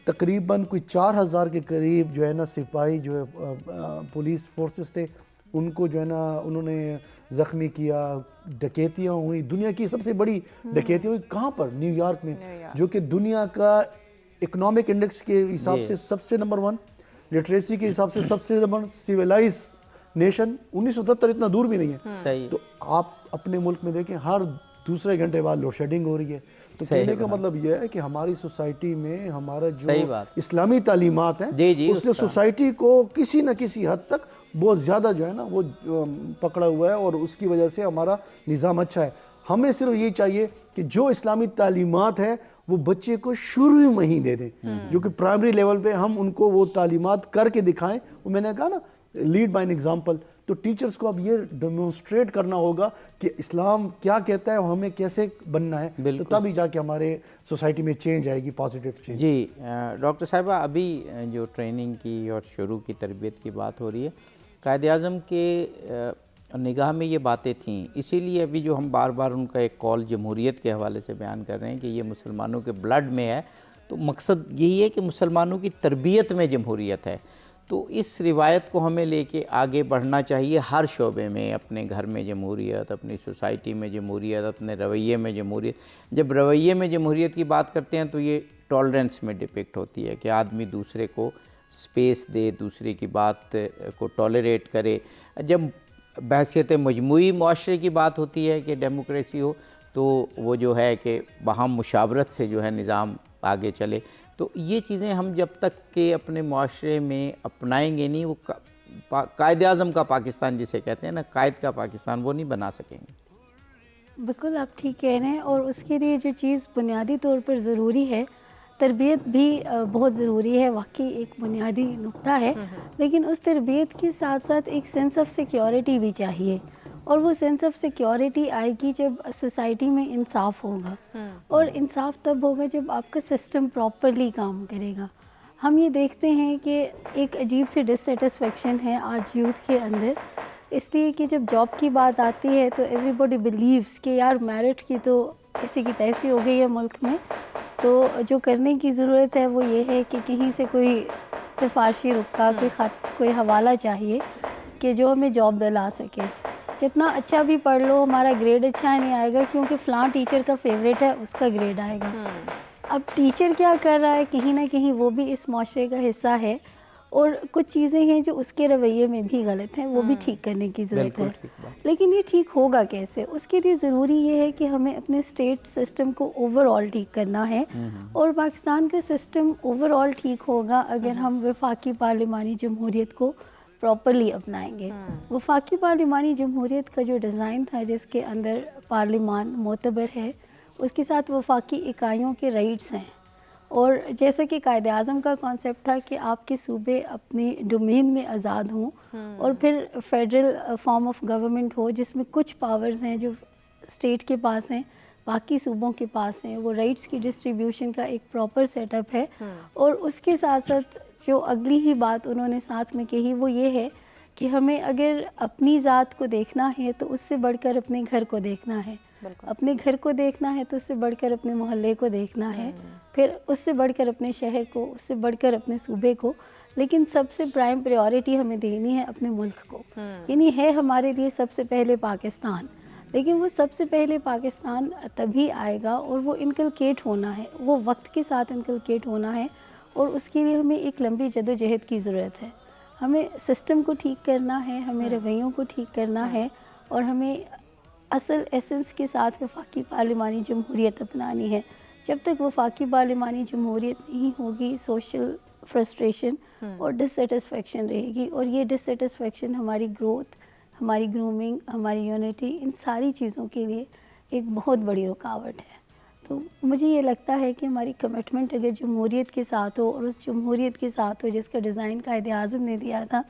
Speaker 1: تقریباً کوئی 4000 کے قریب جو ہے نا سپاہی جو ہے پولیس فورسز تھے, ان کو جو ہے نا انہوں نے زخمی کیا. ڈکیتیاں ہوئی, دنیا کی سب سے بڑی ڈکیتیاں ہوئی. کہاں پر؟ نیو یارک میں, جو کہ دنیا کا اکنامک انڈیکس کے حساب سے سب سے نمبر 1, لٹریسی کے حساب سے سب سے نمبر 1 سیویلائز نیشن. 1977 اتنا دور بھی نہیں ہے. تو آپ اپنے ملک میں دیکھیں ہر دوسرے گھنٹے بعد لوڈ شیڈنگ ہو رہی ہے. تو کہنے کا مطلب یہ ہے کہ ہماری سوسائٹی میں ہمارا جو اسلامی تعلیمات ہیں اس نے سوسائٹی کو کسی نہ کسی حد تک بہت زیادہ جو ہے نا وہ پکڑا ہوا ہے, اور اس کی وجہ سے ہمارا نظام اچھا ہے. ہمیں صرف یہ چاہیے کہ جو اسلامی تعلیمات ہیں وہ بچے کو شروع میں ہی دے دیں, جو کہ پرائمری لیول پہ ہم ان کو وہ تعلیمات کر کے دکھائیں. وہ میں نے کہا نا لیڈ بائی این ایگزامپل. تو ٹیچرز کو اب یہ ڈیمونسٹریٹ کرنا ہوگا کہ اسلام کیا کہتا ہے اور ہمیں کیسے بننا ہے, تو تبھی جا کے ہمارے سوسائٹی میں چینج آئے گی, پازیٹیو چینج.
Speaker 2: جی ڈاکٹر صاحبہ, ابھی جو ٹریننگ کی اور شروع کی تربیت کی بات ہو رہی ہے, قائد اعظم کے نگاہ میں یہ باتیں تھیں, اسی لیے ابھی جو ہم بار بار ان کا ایک کال جمہوریت کے حوالے سے بیان کر رہے ہیں کہ یہ مسلمانوں کے بلڈ میں ہے. تو مقصد یہی ہے کہ مسلمانوں کی تربیت میں جمہوریت ہے. تو اس روایت کو ہمیں لے کے آگے بڑھنا چاہیے ہر شعبے میں. اپنے گھر میں جمہوریت, اپنی سوسائٹی میں جمہوریت, اپنے رویے میں جمہوریت. جب رویے میں جمہوریت کی بات کرتے ہیں تو یہ ٹالرنس میں ڈپکٹ ہوتی ہے کہ آدمی دوسرے کو سپیس دے, دوسرے کی بات کو ٹالریٹ کرے. جب بحثیت مجموعی معاشرے کی بات ہوتی ہے کہ ڈیموکریسی ہو, تو وہ جو ہے کہ باہم مشاورت سے جو ہے نظام آگے چلے. تو یہ چیزیں ہم جب تک کہ اپنے معاشرے میں اپنائیں گے نہیں, وہ قائد اعظم کا پاکستان جسے کہتے ہیں نا, قائد کا پاکستان, وہ نہیں بنا سکیں گے.
Speaker 3: بالکل آپ ٹھیک کہہ رہے ہیں. اور اس کے لیے جو چیز بنیادی طور پر ضروری ہے, تربیت بھی بہت ضروری ہے, واقعی ایک بنیادی نقطہ ہے. لیکن اس تربیت کے ساتھ ساتھ ایک سینس آف سیکیورٹی بھی چاہیے, اور وہ سینس آف سیکیورٹی آئے گی جب سوسائٹی میں انصاف ہوگا. اور انصاف تب ہوگا جب آپ کا سسٹم پراپرلی کام کرے گا. ہم یہ دیکھتے ہیں کہ ایک عجیب سی ڈس سیٹسفیکشن ہے آج یوتھ کے اندر, اس لیے کہ جب جاب کی بات آتی ہے تو ایوری باڈی بلیوز کہ یار میرٹ کی تو ایسی کی تیسی ہو گئی ہے ملک میں, تو جو کرنے کی ضرورت ہے وہ یہ ہے کہ کہیں سے کوئی سفارشی رکا, کوئی خط, کوئی حوالہ چاہیے کہ جو ہمیں جاب دلا سکے. جتنا اچھا بھی پڑھ لو ہمارا گریڈ اچھا نہیں آئے گا, کیونکہ فلاں ٹیچر کا فیوریٹ ہے اس کا گریڈ آئے گا. اب ٹیچر کیا کر رہا ہے, کہیں نہ کہیں وہ بھی اس معاشرے کا حصہ ہے, اور کچھ چیزیں ہیں جو اس کے رویے میں بھی غلط ہیں, وہ بھی ٹھیک کرنے کی ضرورت ہے. لیکن یہ ٹھیک ہوگا کیسے؟ اس کے لیے ضروری یہ ہے کہ ہمیں اپنے اسٹیٹ سسٹم کو اوور آل ٹھیک کرنا ہے. اور پاکستان کا سسٹم اوور آل ٹھیک ہوگا اگر ہم وفاقی پارلیمانی جمہوریت کو پراپرلی اپنائیں گے. وفاقی پارلیمانی جمہوریت کا جو ڈیزائن تھا, جس کے اندر پارلیمان معتبر ہے, اس کے ساتھ وفاقی اکائیوں کے رائٹس ہیں, اور جیسا کہ قائد اعظم کا کانسیپٹ تھا کہ آپ کے صوبے اپنی ڈومین میں آزاد ہوں, اور پھر فیڈرل فارم آف گورنمنٹ ہو جس میں کچھ پاورز ہیں جو اسٹیٹ کے پاس ہیں, باقی صوبوں کے پاس ہیں. وہ رائٹس کی ڈسٹریبیوشن کا ایک پراپر سیٹ اپ ہے. اور اس کے ساتھ ساتھ جو اگلی ہی بات انہوں نے ساتھ میں کہی وہ یہ ہے کہ ہمیں اگر اپنی ذات کو دیکھنا ہے تو اس سے بڑھ کر اپنے گھر کو دیکھنا ہے, اپنے گھر کو دیکھنا ہے تو اس سے بڑھ کر اپنے محلے کو دیکھنا ہے, پھر اس سے بڑھ کر اپنے شہر کو, اس سے بڑھ کر اپنے صوبے کو, لیکن سب سے پرائم پریورٹی ہمیں دینی ہے اپنے ملک کو. یعنی ہے ہمارے لیے سب سے پہلے پاکستان, لیکن وہ سب سے پہلے پاکستان تبھی آئے گا, اور وہ انکلکیٹ ہونا ہے, وہ وقت کے ساتھ انکلکیٹ ہونا ہے, اور اس کے لیے ہمیں ایک لمبی جدوجہد کی ضرورت ہے. ہمیں سسٹم کو ٹھیک کرنا ہے, ہمیں رویوں کو ٹھیک کرنا ہے, اور ہمیں اصل ایسنس کے ساتھ وفاقی پارلیمانی جمہوریت اپنانی ہے. جب تک وفاقی پارلیمانی جمہوریت نہیں ہوگی سوشل فرسٹریشن اور ڈسسیٹسفیکشن رہے گی, اور یہ ڈسسیٹسفیکشن ہماری گروتھ, ہماری گرومنگ, ہماری یونٹی, ان ساری چیزوں کے لیے ایک بہت بڑی رکاوٹ ہے. تو مجھے یہ لگتا ہے کہ ہماری کمٹمنٹ اگر جمہوریت کے ساتھ ہو, اور اس جمہوریت کے ساتھ ہو جس کا ڈیزائن قائد اعظم نے دیا تھا,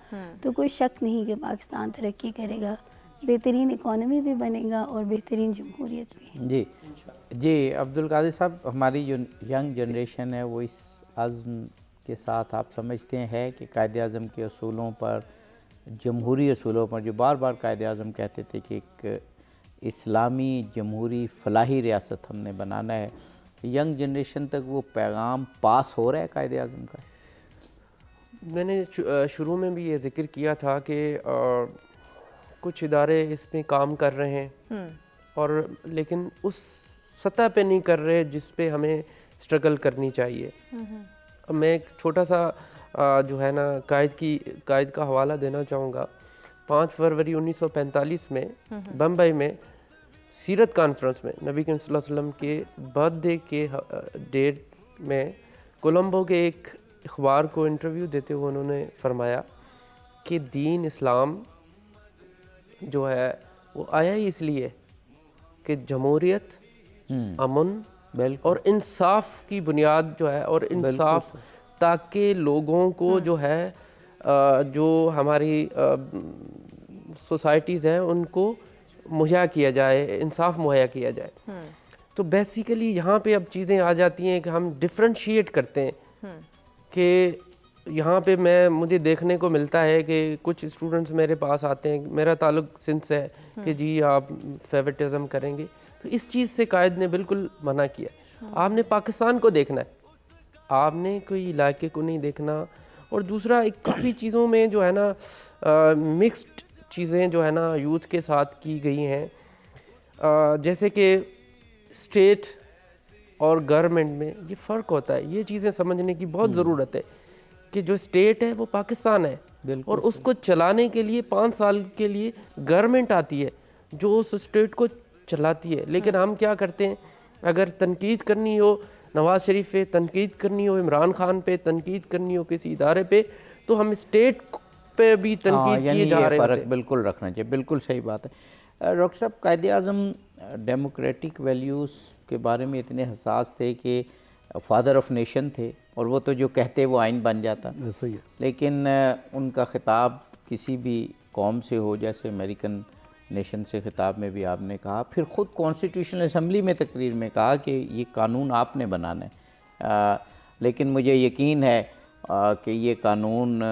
Speaker 3: تو کوئی شک نہیں کہ پاکستان ترقی کرے گا, بہترین اکانومی بھی بنے گا اور بہترین جمہوریت بھی.
Speaker 2: جی عبدالقادر صاحب, ہماری جو ینگ جنریشن ہے وہ اس عزم کے ساتھ آپ سمجھتے ہیں کہ قائد اعظم کے اصولوں پر, جمہوری اصولوں پر, جو بار بار قائد اعظم کہتے تھے کہ ایک اسلامی جمہوری فلاحی ریاست ہم نے بنانا ہے, ینگ جنریشن تک وہ پیغام پاس ہو رہا ہے قائد اعظم کا؟
Speaker 5: میں نے شروع میں بھی یہ ذکر کیا تھا کہ کچھ ادارے اس میں کام کر رہے ہیں, اور لیکن اس سطح پہ نہیں کر رہے جس پہ ہمیں اسٹرگل کرنی چاہیے. میں ایک چھوٹا سا جو ہے نا قائد کا حوالہ دینا چاہوں گا. 5 فروری 1945 میں بمبئی میں سیرت کانفرنس میں نبی کریم صلی اللہ علیہ وسلم کے برتھ ڈے کے ڈیٹ میں کولمبو کے ایک اخبار کو انٹرویو دیتے ہوئے انہوں نے فرمایا کہ دین اسلام جو ہے وہ آیا ہی اس لیے کہ جمہوریت, امن اور انصاف کی بنیاد جو ہے, اور انصاف تاکہ لوگوں کو جو ہے جو ہماری سوسائٹیز ہیں ان کو مہیا کیا جائے, انصاف مہیا کیا جائے. تو بیسیکلی یہاں پہ اب چیزیں آ جاتی ہیں کہ ہم ڈفرینشیٹ کرتے ہیں کہ یہاں پہ مجھے دیکھنے کو ملتا ہے کہ کچھ اسٹوڈنٹس میرے پاس آتے ہیں, میرا تعلق سندھ سے ہے, کہ جی آپ فیورٹزم کریں گے. تو اس چیز سے قائد نے بالکل منع کیا. آپ نے پاکستان کو دیکھنا ہے, آپ نے کوئی علاقے کو نہیں دیکھنا. اور دوسرا ایک کافی چیزوں میں جو ہے نا مکسڈ چیزیں جو ہے نا یوتھ کے ساتھ کی گئی ہیں, جیسے کہ اسٹیٹ اور گورنمنٹ میں یہ فرق ہوتا ہے. یہ چیزیں سمجھنے کی بہت ضرورت ہے کہ جو اسٹیٹ ہے وہ پاکستان ہے, اور اس کو چلانے کے لیے 5 سال کے لیے گورنمنٹ آتی ہے جو اس اسٹیٹ کو چلاتی ہے. لیکن ہم کیا کرتے ہیں, اگر تنقید کرنی ہو نواز شریف پہ, تنقید کرنی ہو عمران خان پہ, تنقید کرنی ہو کسی ادارے پہ, تو ہم اسٹیٹ پہ بھی تنقید کیے جا رہے ہیں.
Speaker 2: فرق بالکل رکھنا چاہیے, بالکل صحیح بات ہے. ڈاکٹر صاحب, قائد اعظم ڈیموکریٹک ویلیوز کے بارے میں اتنے حساس تھے کہ فادر آف نیشن تھے, اور وہ تو جو کہتے وہ آئین بن جاتا.
Speaker 1: ایسا ہی ہے.
Speaker 2: لیکن ان کا خطاب کسی بھی قوم سے ہو, جیسے امریکن نیشن سے خطاب میں بھی آپ نے کہا, پھر خود کانسٹیٹیوشنل اسمبلی میں تقریر میں کہا کہ یہ قانون آپ نے بنانا ہے. لیکن مجھے یقین ہے کہ یہ قانون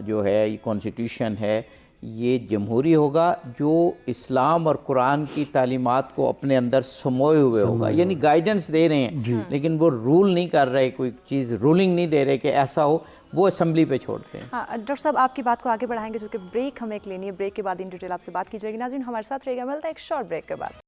Speaker 2: جو ہے, یہ کانسٹیٹیوشن ہے, یہ جمہوری ہوگا جو اسلام اور قرآن کی تعلیمات کو اپنے اندر سموئے ہوئے ہوگا. یعنی گائیڈنس دے رہے ہیں لیکن وہ رول نہیں کر رہے, کوئی چیز رولنگ نہیں دے رہے کہ ایسا ہو, وہ اسمبلی پہ چھوڑتے ہیں.
Speaker 4: ہاں ڈاکٹر صاحب, آپ کی بات کو آگے بڑھائیں گے چونکہ بریک ہمیں ایک لینی ہے. بریک کے بعد ان ڈیٹیل آپ سے بات کی جائے گی. ناظرین ہمارے ساتھ رہے گا, ملتا ہے ایک شارٹ بریک کے بعد.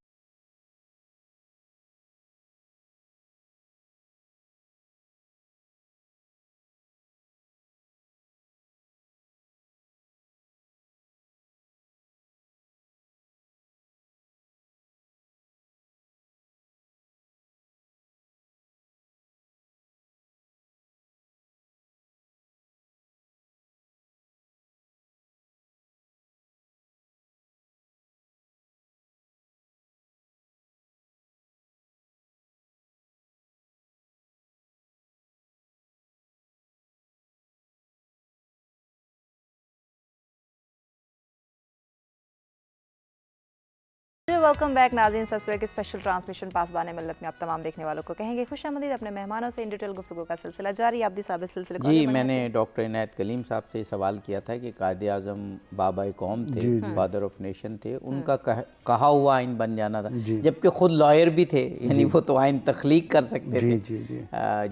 Speaker 4: ویلکم بیک ناظرین. سسوے کے اسپیشل ٹرانسمیشن پاسبان ملت میں آپ تمام دیکھنے والوں کو کہیں گے خوش آمدید. اپنے مہمانوں سے ان ڈیٹیل گفتگو کا سلسلہ جاری. آپ دی ثابت سلسلے کو
Speaker 2: جی, میں نے ڈاکٹر عنایت کلیم صاحب سے سوال کیا تھا کہ قائد اعظم بابا قوم تھے, فادر آف نیشن تھے, ان کا کہا ہوا آئین بن جانا تھا, جبکہ خود لائر بھی تھے, یعنی وہ تو آئین تخلیق کر سکتے تھے,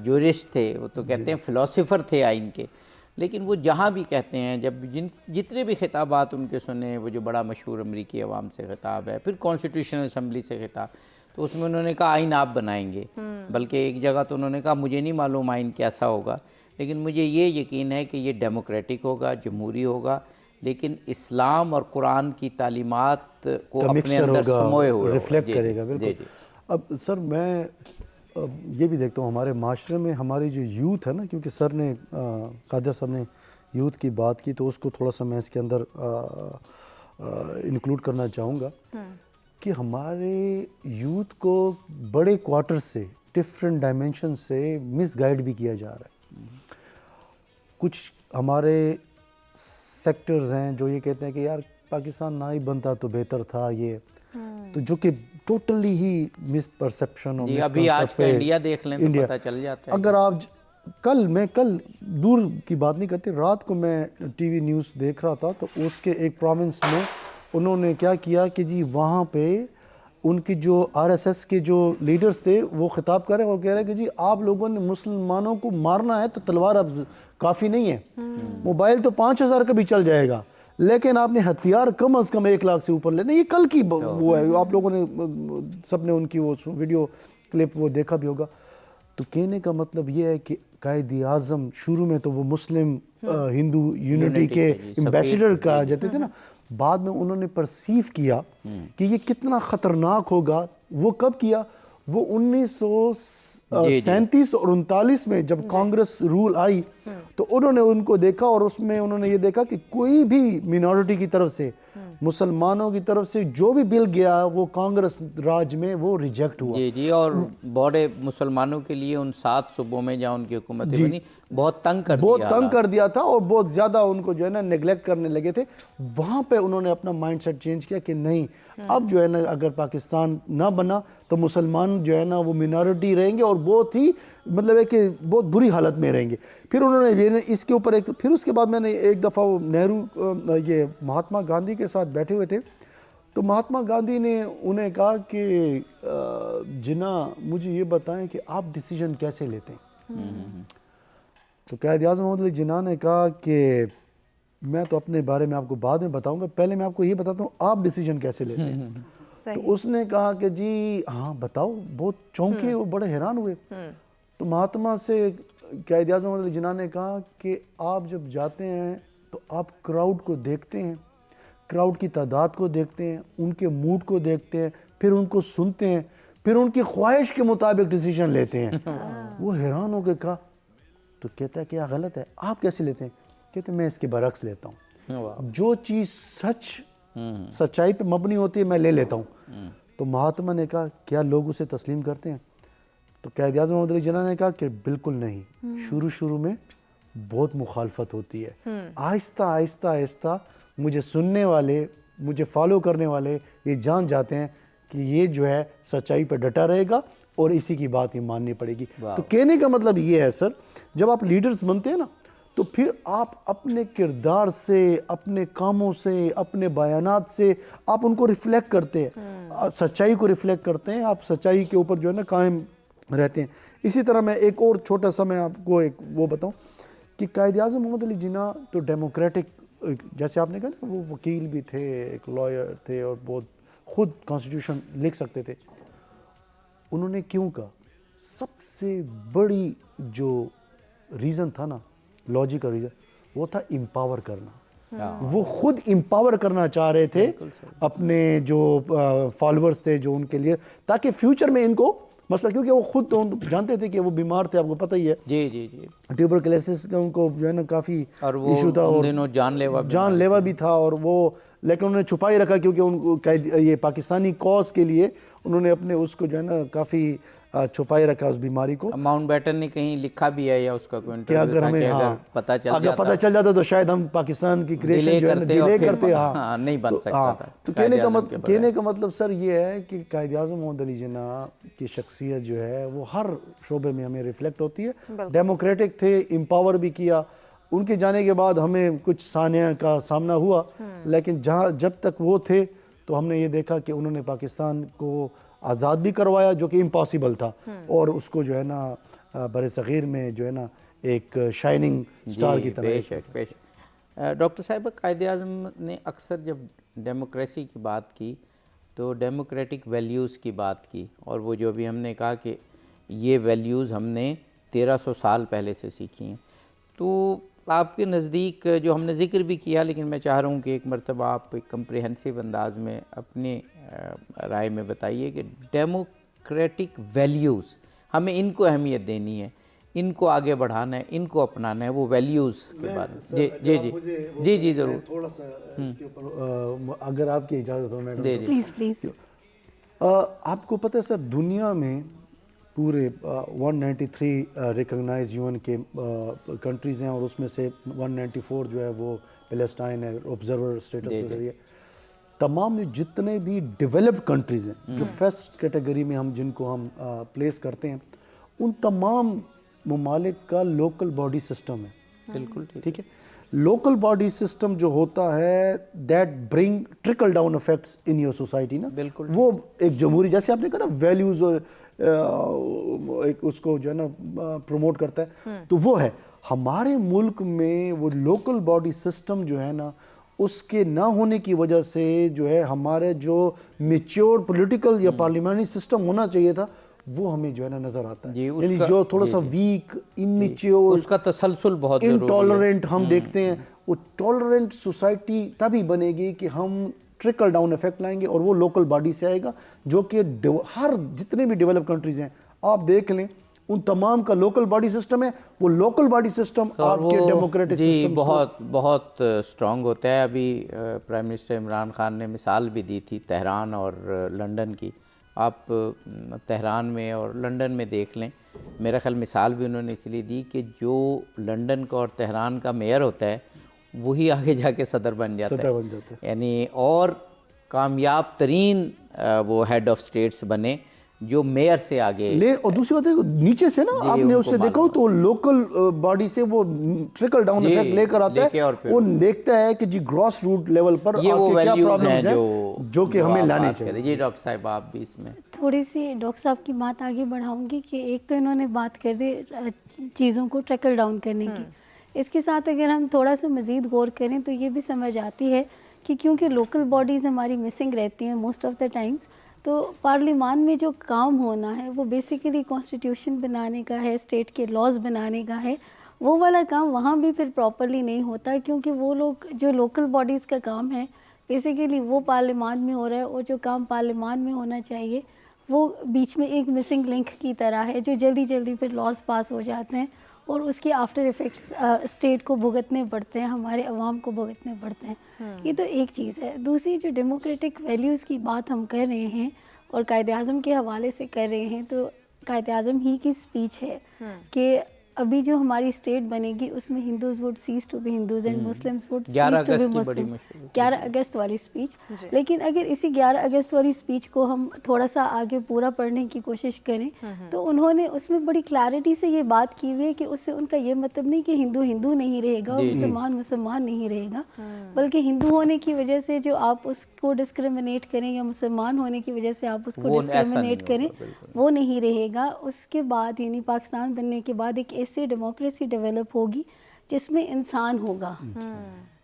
Speaker 2: جورسٹ تھے, وہ تو کہتے ہیں فلاسفر تھے آئین کے. لیکن وہ جہاں بھی کہتے ہیں, جب جتنے بھی خطابات ان کے سنے, وہ جو بڑا مشہور امریکی عوام سے خطاب ہے, پھر کانسٹیٹیوشنل اسمبلی سے خطاب, تو اس میں انہوں نے کہا آئین آپ بنائیں گے. بلکہ ایک جگہ تو انہوں نے کہا مجھے نہیں معلوم آئین کیسا ہوگا, لیکن مجھے یہ یقین ہے کہ یہ ڈیموکریٹک ہوگا, جمہوری ہوگا, لیکن اسلام اور قرآن کی تعلیمات کو اپنے
Speaker 1: مکسچر
Speaker 2: اندر سموئے
Speaker 1: ہوگا،
Speaker 2: ہوئے
Speaker 1: ریفلیکٹ کرے گا. بالکل.
Speaker 2: جی جی.
Speaker 1: اب سر میں یہ بھی دیکھتا ہوں ہمارے معاشرے میں ہماری جو یوتھ ہے نا، کیونکہ سر نے قادر صاحب نے یوتھ کی بات کی تو اس کو تھوڑا سا میں اس کے اندر انکلوڈ کرنا چاہوں گا کہ ہمارے یوتھ کو بڑے کوارٹر سے ڈفرینٹ ڈائمینشن سے مس گائیڈ بھی کیا جا رہا ہے. کچھ ہمارے سیکٹرز ہیں جو یہ کہتے ہیں کہ یار پاکستان نہ ہی بنتا تو بہتر تھا، یہ تو جو کہ ٹوٹلی ہی مس پرسیپشن اور
Speaker 2: ابھی آج کا انڈیا دیکھ لیں تو پتہ چل جاتا ہے.
Speaker 1: اگر آپ کل دور کی بات نہیں کرتے، رات کو میں ٹی وی نیوز دیکھ رہا تھا تو اس کے ایک پروونس میں انہوں نے کیا کیا کہ جی وہاں پہ ان کی جو آر ایس ایس کے جو لیڈرز تھے وہ خطاب کر رہے ہیں اور کہہ رہے ہیں کہ جی آپ لوگوں نے مسلمانوں کو مارنا ہے تو تلوار اب کافی نہیں ہے، موبائل تو 5,000 کا بھی چل جائے گا، لیکن آپ نے ہتھیار کم از کم 1 لاکھ سے اوپر لینا. یہ کل کی وہ ہے، آپ لوگوں نے سب نے ان کی وہ ویڈیو کلپ وہ دیکھا بھی ہوگا. تو کہنے کا مطلب یہ ہے کہ قائد اعظم شروع میں تو وہ مسلم ہندو یونٹی کے ایمبیسیڈر کہا جاتے تھے نا، بعد میں انہوں نے پرسیو کیا کہ یہ کتنا خطرناک ہوگا. وہ کب کیا؟ وہ 1937 اور 39 میں جب کانگریس رول آئی تو انہوں نے ان کو دیکھا اور اس میں انہوں نے یہ دیکھا کہ کوئی بھی مینورٹی کی طرف سے، مسلمانوں کی طرف سے جو بھی بل گیا وہ کانگریس راج میں وہ ریجیکٹ ہوا.
Speaker 2: جی جی. اور بڑے مسلمانوں کے لیے ان 7 صوبوں میں جہاں ان کی حکومتیں بنی بہت تنگ کر دیا
Speaker 1: تھا اور بہت زیادہ ان کو جو ہے نا نیگلیکٹ کرنے لگے تھے. وہاں پہ انہوں نے اپنا مائنڈ سیٹ چینج کیا کہ نہیں، اب جو ہے نا اگر پاکستان نہ بنا تو مسلمان جو ہے نا وہ مینارٹی رہیں گے اور بہت ہی مطلب ہے کہ بہت بری حالت میں رہیں گے. پھر انہوں نے اس کے اوپر پھر اس کے بعد میں نے ایک دفعہ نہرو یہ مہاتما گاندھی کے ساتھ بیٹھے ہوئے تھے تو مہاتما گاندھی نے انہیں کہا کہ جناح مجھے یہ بتائیں کہ آپ ڈیسیجن کیسے لیتے ہیں؟ تو قائد اعظم محمد علی جناح نے کہا کہ میں تو اپنے بارے میں آپ کو بعد میں بتاؤں گا، پہلے میں آپ کو یہ بتاتا ہوں آپ ڈیسیجن کیسے لیتے ہیں. تو اس نے کہا کہ جی ہاں بتاؤ. بہت چونکے وہ بڑے حیران ہوئے. تو مہاتما سے قائد اعظم محمد علی جناح نے کہا کہ آپ جب جاتے ہیں تو آپ کراؤڈ کو دیکھتے ہیں، کراؤڈ کی تعداد کو دیکھتے ہیں، ان کے موڈ کو دیکھتے ہیں، پھر ان کو سنتے ہیں، پھر ان کی خواہش کے مطابق ڈیسیجن لیتے ہیں. وہ حیران ہو کے کہا تو کہتا ہے کیا غلط ہے، آپ کیسے لیتے ہیں؟ کہتے ہیں میں اس کے برعکس لیتا ہوں، جو چیز سچائی پہ مبنی ہوتی ہے میں لے لیتا ہوں. تو مہاتما نے کہا کیا لوگ اسے تسلیم کرتے ہیں؟ تو قائد اعظم محمد علی جناح نے کہا کہ بالکل نہیں. شروع میں بہت مخالفت ہوتی ہے، آہستہ آہستہ مجھے سننے والے، مجھے فالو کرنے والے یہ جان جاتے ہیں کہ یہ جو ہے سچائی پہ ڈٹا رہے گا اور اسی کی بات ہی ماننی پڑے گی. تو کہنے کا مطلب یہ ہے سر، جب آپ لیڈرز بنتے ہیں نا تو پھر آپ اپنے کردار سے، اپنے کاموں سے، اپنے بیانات سے آپ ان کو ریفلیکٹ کرتے ہیں، سچائی کو ریفلیکٹ کرتے ہیں، آپ سچائی کے اوپر جو ہے نا قائم رہتے ہیں. اسی طرح میں ایک اور چھوٹا سا میں آپ کو ایک وہ بتاؤں کہ قائد اعظم محمد علی جناح تو ڈیموکریٹک، جیسے آپ نے کہا نا وہ وکیل بھی تھے، ایک لائر تھے اور بہت خود کانسٹیٹیوشن لکھ سکتے تھے. انہوں نے کیوں کہا؟ سب سے بڑی جو ریزن تھا نا، لاجیکل ریزن، وہ تھا امپاور کرنا. وہ خود امپاور کرنا چاہ رہے تھے اپنے جو فالورز تھے جو ان کے لیے، تاکہ فیوچر میں ان کو مسئلہ، کیونکہ وہ خود تو جانتے تھے کہ وہ بیمار تھے، آپ کو پتہ ہی ہے
Speaker 2: جی جی جی،
Speaker 1: ٹیوبرکلوسس کا ان کو جو ہے نا کافی
Speaker 2: ایشو
Speaker 1: تھا اور جان لیوا بھی تھا، اور وہ لیکن انہوں نے چھپائی رکھا کیونکہ ان کو یہ پاکستانی کاز کے لیے انہوں نے اپنے اس کو جو ہے نا کافی چھپائی رکھا اس بیماری کو.
Speaker 2: ماؤنٹ بیٹن نے کہیں لکھا بھی ہے یا اس کا کوئی
Speaker 1: کہ اگر ہمیں اگر پتہ چل جاتا تو شاید ہم پاکستان کی کریشن جو ہے نا ڈیلے کرتے.
Speaker 2: ہاں نہیں بن سکتا تھا.
Speaker 1: تو کہنے کا مطلب سر یہ ہے کہ قائد اعظم محمد علی جناح کی شخصیت جو ہے وہ ہر شعبے میں ہمیں ریفلیکٹ ہوتی ہے. ڈیموکریٹک تھے، امپاور بھی کیا. ان کے جانے کے بعد ہمیں کچھ سانحہ کا سامنا ہوا، لیکن جب تک وہ تھے تو ہم نے یہ دیکھا کہ انہوں نے پاکستان کو آزاد بھی کروایا جو کہ امپاسبل تھا، اور اس کو جو ہے نا بر صغیر میں جو ہے نا ایک شائننگ سٹار کی طرح.
Speaker 2: ڈاکٹر صاحب، قائد اعظم نے اکثر جب ڈیموکریسی کی بات کی تو ڈیموکریٹک ویلیوز کی بات کی، اور وہ جو بھی ہم نے کہا کہ یہ ویلیوز ہم نے 1300 سال پہلے سے سیکھی ہیں. تو آپ کے نزدیک جو ہم نے ذکر بھی کیا، لیکن میں چاہ رہا ہوں کہ ایک مرتبہ آپ ایک کمپریہنسو انداز میں اپنے رائے میں بتائیے کہ ڈیموکریٹک ویلیوز، ہمیں ان کو اہمیت دینی ہے، ان کو آگے بڑھانا ہے، ان کو اپنانا ہے، وہ ویلیوز کے بارے میں. جی جی جی جی ضرور.
Speaker 1: تھوڑا سا اس کے اوپر اگر آپ کی اجازت ہو میڈم.
Speaker 2: جی جی.
Speaker 3: Please please.
Speaker 1: آپ کو پتہ ہے سر، دنیا میں پورے 193 ریکگنائز یو این کے کنٹریز ہیں، اور اس میں سے 194 جو ہے وہ پیلسٹائن ہے، آبزرور اسٹیٹس کے ذریعے. تمام جتنے بھی ڈیولپڈ کنٹریز ہیں جو فرسٹ کیٹیگری میں ہم جن کو ہم پلیس کرتے ہیں، ان تمام ممالک کا لوکل باڈی سسٹم ہے.
Speaker 2: بالکل
Speaker 1: ٹھیک ہے. لوکل باڈی سسٹم جو ہوتا ہے that bring trickle down effects in your society نا.
Speaker 2: بالکل
Speaker 1: وہ ایک جمہوری، جیسے آپ نے کہا نا ویلیوز اور ایک اس کو جو ہے نا پروموٹ کرتا ہے، تو وہ ہے ہمارے ملک میں. وہ لوکل باڈی سسٹم جو ہے نا، اس کے نہ ہونے کی وجہ سے جو ہے ہمارے جو میچور پولیٹیکل یا پارلیمانی سسٹم ہونا چاہیے تھا، وہ ہمیں جو ہے نا نظر آتا ہے. یعنی جو تھوڑا سا ویک، امیچور،
Speaker 2: اس کا تسلسل بہت ضروری ہے.
Speaker 1: انٹالرنٹ ہم دیکھتے ہیں. وہ ٹالرنٹ سوسائٹی تبھی بنے گی کہ ہم ٹرکل ڈاؤن افیکٹ لائیں گے، اور وہ لوکل باڈی سے آئے گا، جو کہ ہر جتنے بھی ڈیولپ کنٹریز ہیں آپ دیکھ لیں، ان تمام کا لوکل باڈی سسٹم ہے. وہ لوکل باڈی سسٹم آپ کے ڈیموکریٹک سسٹم
Speaker 2: بہت بہت اسٹرانگ ہوتا ہے. ابھی پرائم منسٹر عمران خان نے مثال بھی دی تھی تہران اور لنڈن کی. آپ تہران میں اور لنڈن میں دیکھ لیں، میرا خیال مثال بھی انہوں نے اس لیے دی کہ جو لنڈن کا اور تہران کا میئر ہوتا ہے وہی آگے جا کے صدر بن جاتا ہے. یعنی اور کامیاب ترین وہ ہیڈ آف اسٹیٹس بنے جو میئر سے آگے
Speaker 1: لے. اور دوسری بات ہے نیچے سے نا، آپ نے اس سے دیکھا ہو تو لوکل باڈی سے وہ ٹرکل ڈاؤن افیکٹ لے کر آتا ہے. وہ دیکھتا ہے کہ جی گراس روٹ لیول پر
Speaker 2: یہ وہ
Speaker 1: کیا
Speaker 2: ویلیوز ہیں
Speaker 1: پرابلمز ہیں جو کہ ہمیں لانے چاہیے.
Speaker 2: جی ڈاکٹر صاحب آپ بھی اس میں
Speaker 3: تھوڑی سی ڈاکٹر صاحب کی بات آگے بڑھاؤں گی کہ ایک تو انہوں نے بات کر دی چیزوں کو ٹریکل ڈاؤن کرنے کی. اس کے ساتھ اگر ہم تھوڑا سا مزید غور کریں تو یہ بھی سمجھ آتی ہے کہ کیونکہ لوکل باڈیز ہماری مسنگ رہتی ہیں موسٹ آف دا ٹائمز، تو پارلیمان میں جو کام ہونا ہے وہ بیسیکلی کانسٹیٹیوشن بنانے کا ہے، اسٹیٹ کے لاز بنانے کا ہے. وہ والا کام وہاں بھی پھر پراپرلی نہیں ہوتا، کیونکہ وہ لوگ جو لوکل باڈیز کا کام ہے بیسیکلی وہ پارلیمان میں ہو رہا ہے، اور جو کام پارلیمان میں ہونا چاہیے وہ بیچ میں ایک مسنگ لنک کی طرح ہے، جو جلدی جلدی پھر لاز پاس ہو جاتے ہیں اور اس کے آفٹر ایفیکٹس اسٹیٹ کو بھگتنے پڑتے ہیں، ہمارے عوام کو بھگتنے پڑتے ہیں. یہ تو ایک چیز ہے. دوسری جو ڈیموکریٹک ویلیوز کی بات ہم کر رہے ہیں اور قائد اعظم کے حوالے سے کر رہے ہیں، تو قائد اعظم ہی کی اسپیچ ہے کہ ابھی جو ہماری اسٹیٹ بنے گی اس میں Hindus would cease to be Hindus and Muslims would cease to be Muslim. 11 اگست والی اسپیچ. لیکن اگر اسی 11 اگست والی اسپیچ کو ہم تھوڑا سا آگے پورا پڑھنے کی کوشش کریں تو انہوں نے اس میں بڑی کلیئرٹی سے یہ بات کی ہوئی ہے کہ اس سے ان کا یہ مطلب نہیں کہ ہندو ہندو نہیں رہے گا اور مسلمان مسلمان نہیں رہے گا، بلکہ ہندو ہونے کی وجہ سے جو آپ اس کو ڈسکریمنیٹ کریں یا مسلمان ہونے کی وجہ سے آپ اس کو ڈسکریمنیٹ کریں وہ نہیں رہے گا. اس کے بعد یعنی پاکستان بننے کے بعد ایک ایسی ڈیموکریسی ڈیولپ ہوگی جس میں انسان ہوگا.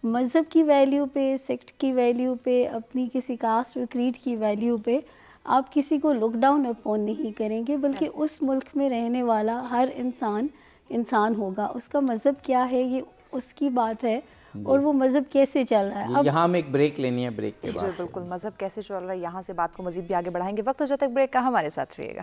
Speaker 3: مذہب کی ویلیو پہ، سیکٹ کی ویلیو پہ، اپنی کسی کاسٹ اور کریڈ کی ویلیو پہ آپ کسی کو لک ڈاؤن اپون نہیں کریں گے، بلکہ اس ملک میں رہنے والا ہر انسان انسان ہوگا. اس کا مذہب کیا ہے یہ اس کی بات ہے، اور وہ مذہب کیسے چل رہا ہے.
Speaker 2: یہاں ہمیں ایک بریک لینی ہے، بریک کے بعد
Speaker 4: جی بالکل، مذہب کیسے چل رہا ہے یہاں سے بات کو مزید بھی آگے بڑھائیں گے. وقت ہو جاتا ہے بریک کا، ہمارے ساتھ رہیے گا.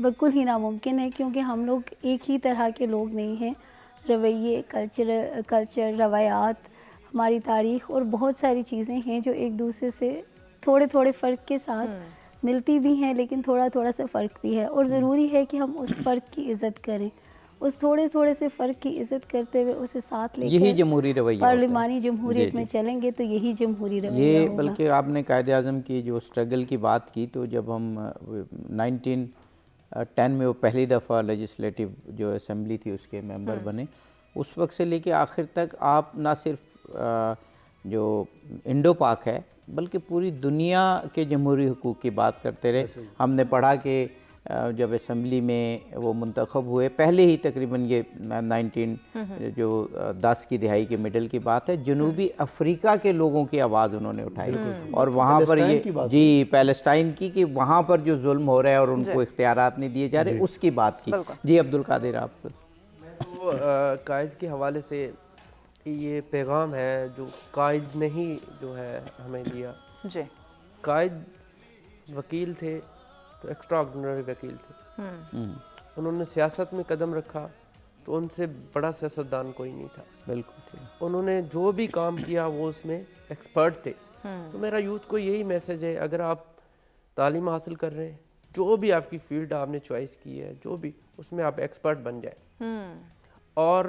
Speaker 3: بالکل ہی ناممکن ہے، کیونکہ ہم لوگ ایک ہی طرح کے لوگ نہیں ہیں. رویے، کلچر، روایات، ہماری تاریخ اور بہت ساری چیزیں ہیں جو ایک دوسرے سے تھوڑے تھوڑے فرق کے ساتھ ملتی بھی ہیں، لیکن تھوڑا تھوڑا سا فرق بھی ہے، اور ضروری ہے کہ ہم اس فرق کی عزت کریں. اس تھوڑے تھوڑے سے فرق کی عزت کرتے ہوئے اسے ساتھ لے
Speaker 2: یہی
Speaker 3: کر
Speaker 2: جمہوری رویہ ہوتا ہے.
Speaker 3: پارلیمانی جمہوریت میں چلیں گے تو یہی جمہوری رویہ
Speaker 2: یہ
Speaker 3: ہوگا.
Speaker 2: بلکہ آپ نے قائد اعظم کی جو اسٹرگل کی بات کی، تو جب ہم 1910 میں وہ پہلی دفعہ لیجسلیٹو جو اسمبلی تھی اس کے ممبر بنے، اس وقت سے لے کے آخر تک آپ نہ صرف جو انڈو پاک ہے بلکہ پوری دنیا کے جمہوری حقوق کی بات کرتے رہے. ہم نے پڑھا کہ جب اسمبلی میں وہ منتخب ہوئے، پہلے ہی تقریباً یہ 1910 کی دہائی کے مڈل کی بات ہے، جنوبی افریقہ کے لوگوں کی آواز انہوں نے اٹھائی، اور وہاں پر یہ پیلسٹائن کی کہ وہاں پر جو ظلم ہو رہا ہے اور ان کو اختیارات نہیں دیے جا رہے، اس کی بات کی. جی عبدالقادر آپ کو.
Speaker 5: تو قائد کے حوالے سے یہ پیغام ہے جو قائد نے ہی جو ہے ہمیں دیا.
Speaker 4: جی
Speaker 5: قائد وکیل تھے تو ایکسٹرا آرڈنری وکیل تھے. انہوں نے سیاست میں قدم رکھا تو ان سے بڑا سیاستدان کوئی نہیں تھا.
Speaker 2: بالکل
Speaker 5: انہوں نے جو بھی کام کیا وہ اس میں ایکسپرٹ تھے. تو میرا یوتھ کو یہی میسج ہے، اگر آپ تعلیم حاصل کر رہے ہیں، جو بھی آپ کی فیلڈ آپ نے چوائس کی ہے، جو بھی اس میں آپ ایکسپرٹ بن جائیں. اور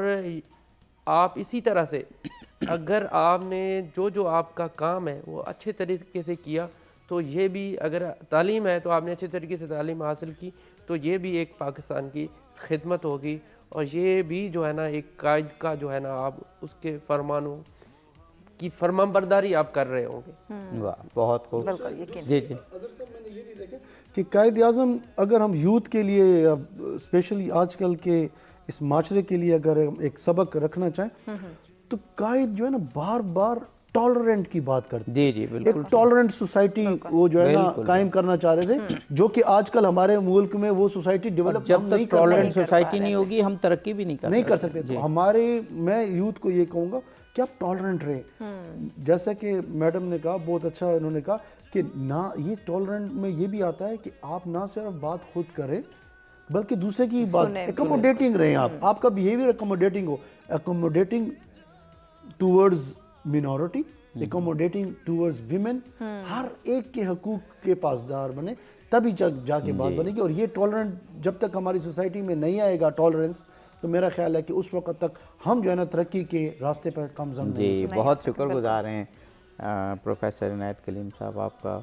Speaker 5: آپ اسی طرح سے اگر آپ نے جو آپ کا کام ہے وہ اچھے طریقے سے کیا، تو یہ بھی اگر تعلیم ہے تو آپ نے اچھے طریقے سے تعلیم حاصل کی تو یہ بھی ایک پاکستان کی خدمت ہوگی، اور یہ بھی جو ہے نا ایک قائد کا جو ہے نا آپ اس کے فرمانوں کی فرمانبرداری آپ کر رہے ہوں گے.
Speaker 2: واہ بہت خوب. جی جی
Speaker 1: میں نے یہ بھی دیکھا کہ قائد اعظم اگر ہم یوتھ کے لیے اسپیشلی آج کل کے اس معاشرے کے لیے اگر ایک سبق رکھنا چاہیں تو قائد جو ہے نا بار بار ٹالرنٹ کی بات کرتے
Speaker 2: جی جی بالکل.
Speaker 1: ایک ٹالرنٹ سوسائٹی وہ جو ہے نا قائم کرنا چاہ رہے تھے، جو کہ آج کل ہمارے ملک میں وہ سوسائٹی ڈیولپ
Speaker 2: جب تک ٹالرنٹ سوسائٹی نہیں ہوگی ہم ترقی بھی نہیں کر
Speaker 1: سکتے. تو میں یوتھ کو یہ کہوں گا کہ آپ ٹالرنٹ رہیں. جیسا کہ میڈم نے کہا، بہت اچھا انہوں نے کہا کہ نہ یہ ٹالرنٹ میں یہ بھی آتا ہے کہ آپ نہ صرف بات خود کریں بلکہ دوسرے کی بات اکوموڈیٹنگ رہیں. آپ کا بیہیویئر اکوموڈیٹنگ ہو، accommodating towards minority, accommodating towards women, ہر ایک کے حقوق کے پاسدار بنے، تبھی جا کے بات بنے گی. اور یہ ٹالرنٹ جب تک ہماری سوسائٹی میں نہیں آئے گا ٹالرنس، تو میرا خیال ہے کہ اس وقت تک ہم جو ہے نا ترقی کے راستے پر کمزم نہیں.
Speaker 2: جی بہت شکر گزار ہیں پروفیسر عنایت کلیم صاحب آپ کا،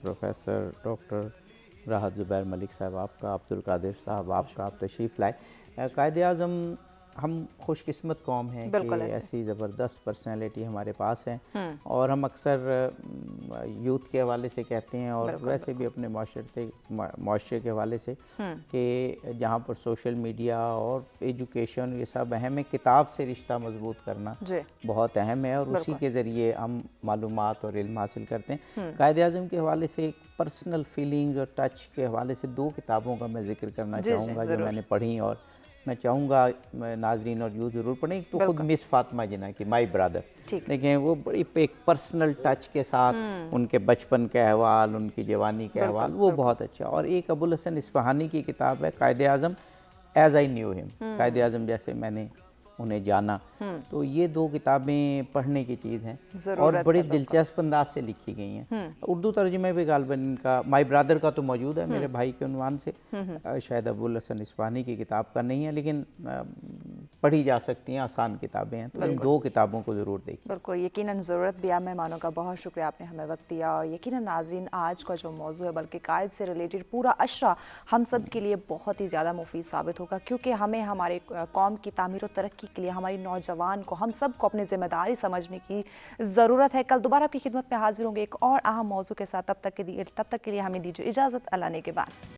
Speaker 2: پروفیسر ڈاکٹر راحت زبیر ملک صاحب آپ کا، عبدالقادر صاحب آپ کا، آپ تشریف لائے. قائد اعظم ہم خوش قسمت قوم ہیں کہ ایسی زبردست پرسنالٹی ہمارے پاس ہیں، اور ہم اکثر یوتھ کے حوالے سے کہتے ہیں اور ویسے بھی اپنے معاشرے کے حوالے سے کہ جہاں پر سوشل میڈیا اور ایجوکیشن یہ سب اہم ہے، کتاب سے رشتہ مضبوط کرنا بہت اہم ہے، اور اسی کے ذریعے ہم معلومات اور علم حاصل کرتے ہیں. قائد اعظم کے حوالے سے پرسنل فیلنگز اور ٹچ کے حوالے سے 2 کتابوں کا میں ذکر کرنا چاہوں گا جو میں نے پڑھی، اور میں چاہوں گا ناظرین اور یوتھ ضرور پڑھیں. تو خود مس فاطمہ جناح کی مائی برادر، دیکھیں وہ بڑی ایک پرسنل ٹچ کے ساتھ ان کے بچپن کے احوال، ان کی جوانی کے احوال، وہ بہت اچھا. اور ایک ابوالحسن اصفہانی کی کتاب ہے Quaid Azam as I knew ہم، قائد اعظم جیسے میں نے انہیں جانا. تو یہ 2 کتابیں پڑھنے کی چیز ہیں اور بڑی دلچسپ انداز سے لکھی گئی ہیں. اردو ترجمے بھی غالباً ان کا مائی برادر کا تو موجود ہے میرے بھائی کے عنوان سے، شاید ابوالحسن اصفہانی کی کتاب کا نہیں ہے، لیکن پڑھی جا سکتی ہیں، آسان کتابیں ہیں. تو ان 2 کتابوں کو ضرور دیکھیں.
Speaker 4: بالکل یقیناً ضرورت بھی. آپ مہمانوں کا بہت شکریہ، آپ نے ہمیں وقت دیا. اور یقیناً ناظرین آج کا جو موضوع ہے بلکہ قائد سے ریلیٹڈ پورا اشرہ ہم سب کے لیے بہت ہی زیادہ مفید ثابت ہوگا، کیونکہ ہمیں ہمارے قوم کی تعمیر و ترقی کے لیے ہماری نوجوان کو، ہم سب کو اپنی ذمہ داری سمجھنے کی ضرورت ہے. کل دوبارہ آپ کی خدمت میں حاضر ہوں گے ایک اور اہم موضوع کے ساتھ. تب تک کے لیے ہمیں دیجیے اجازت. اللہ نے کے بعد.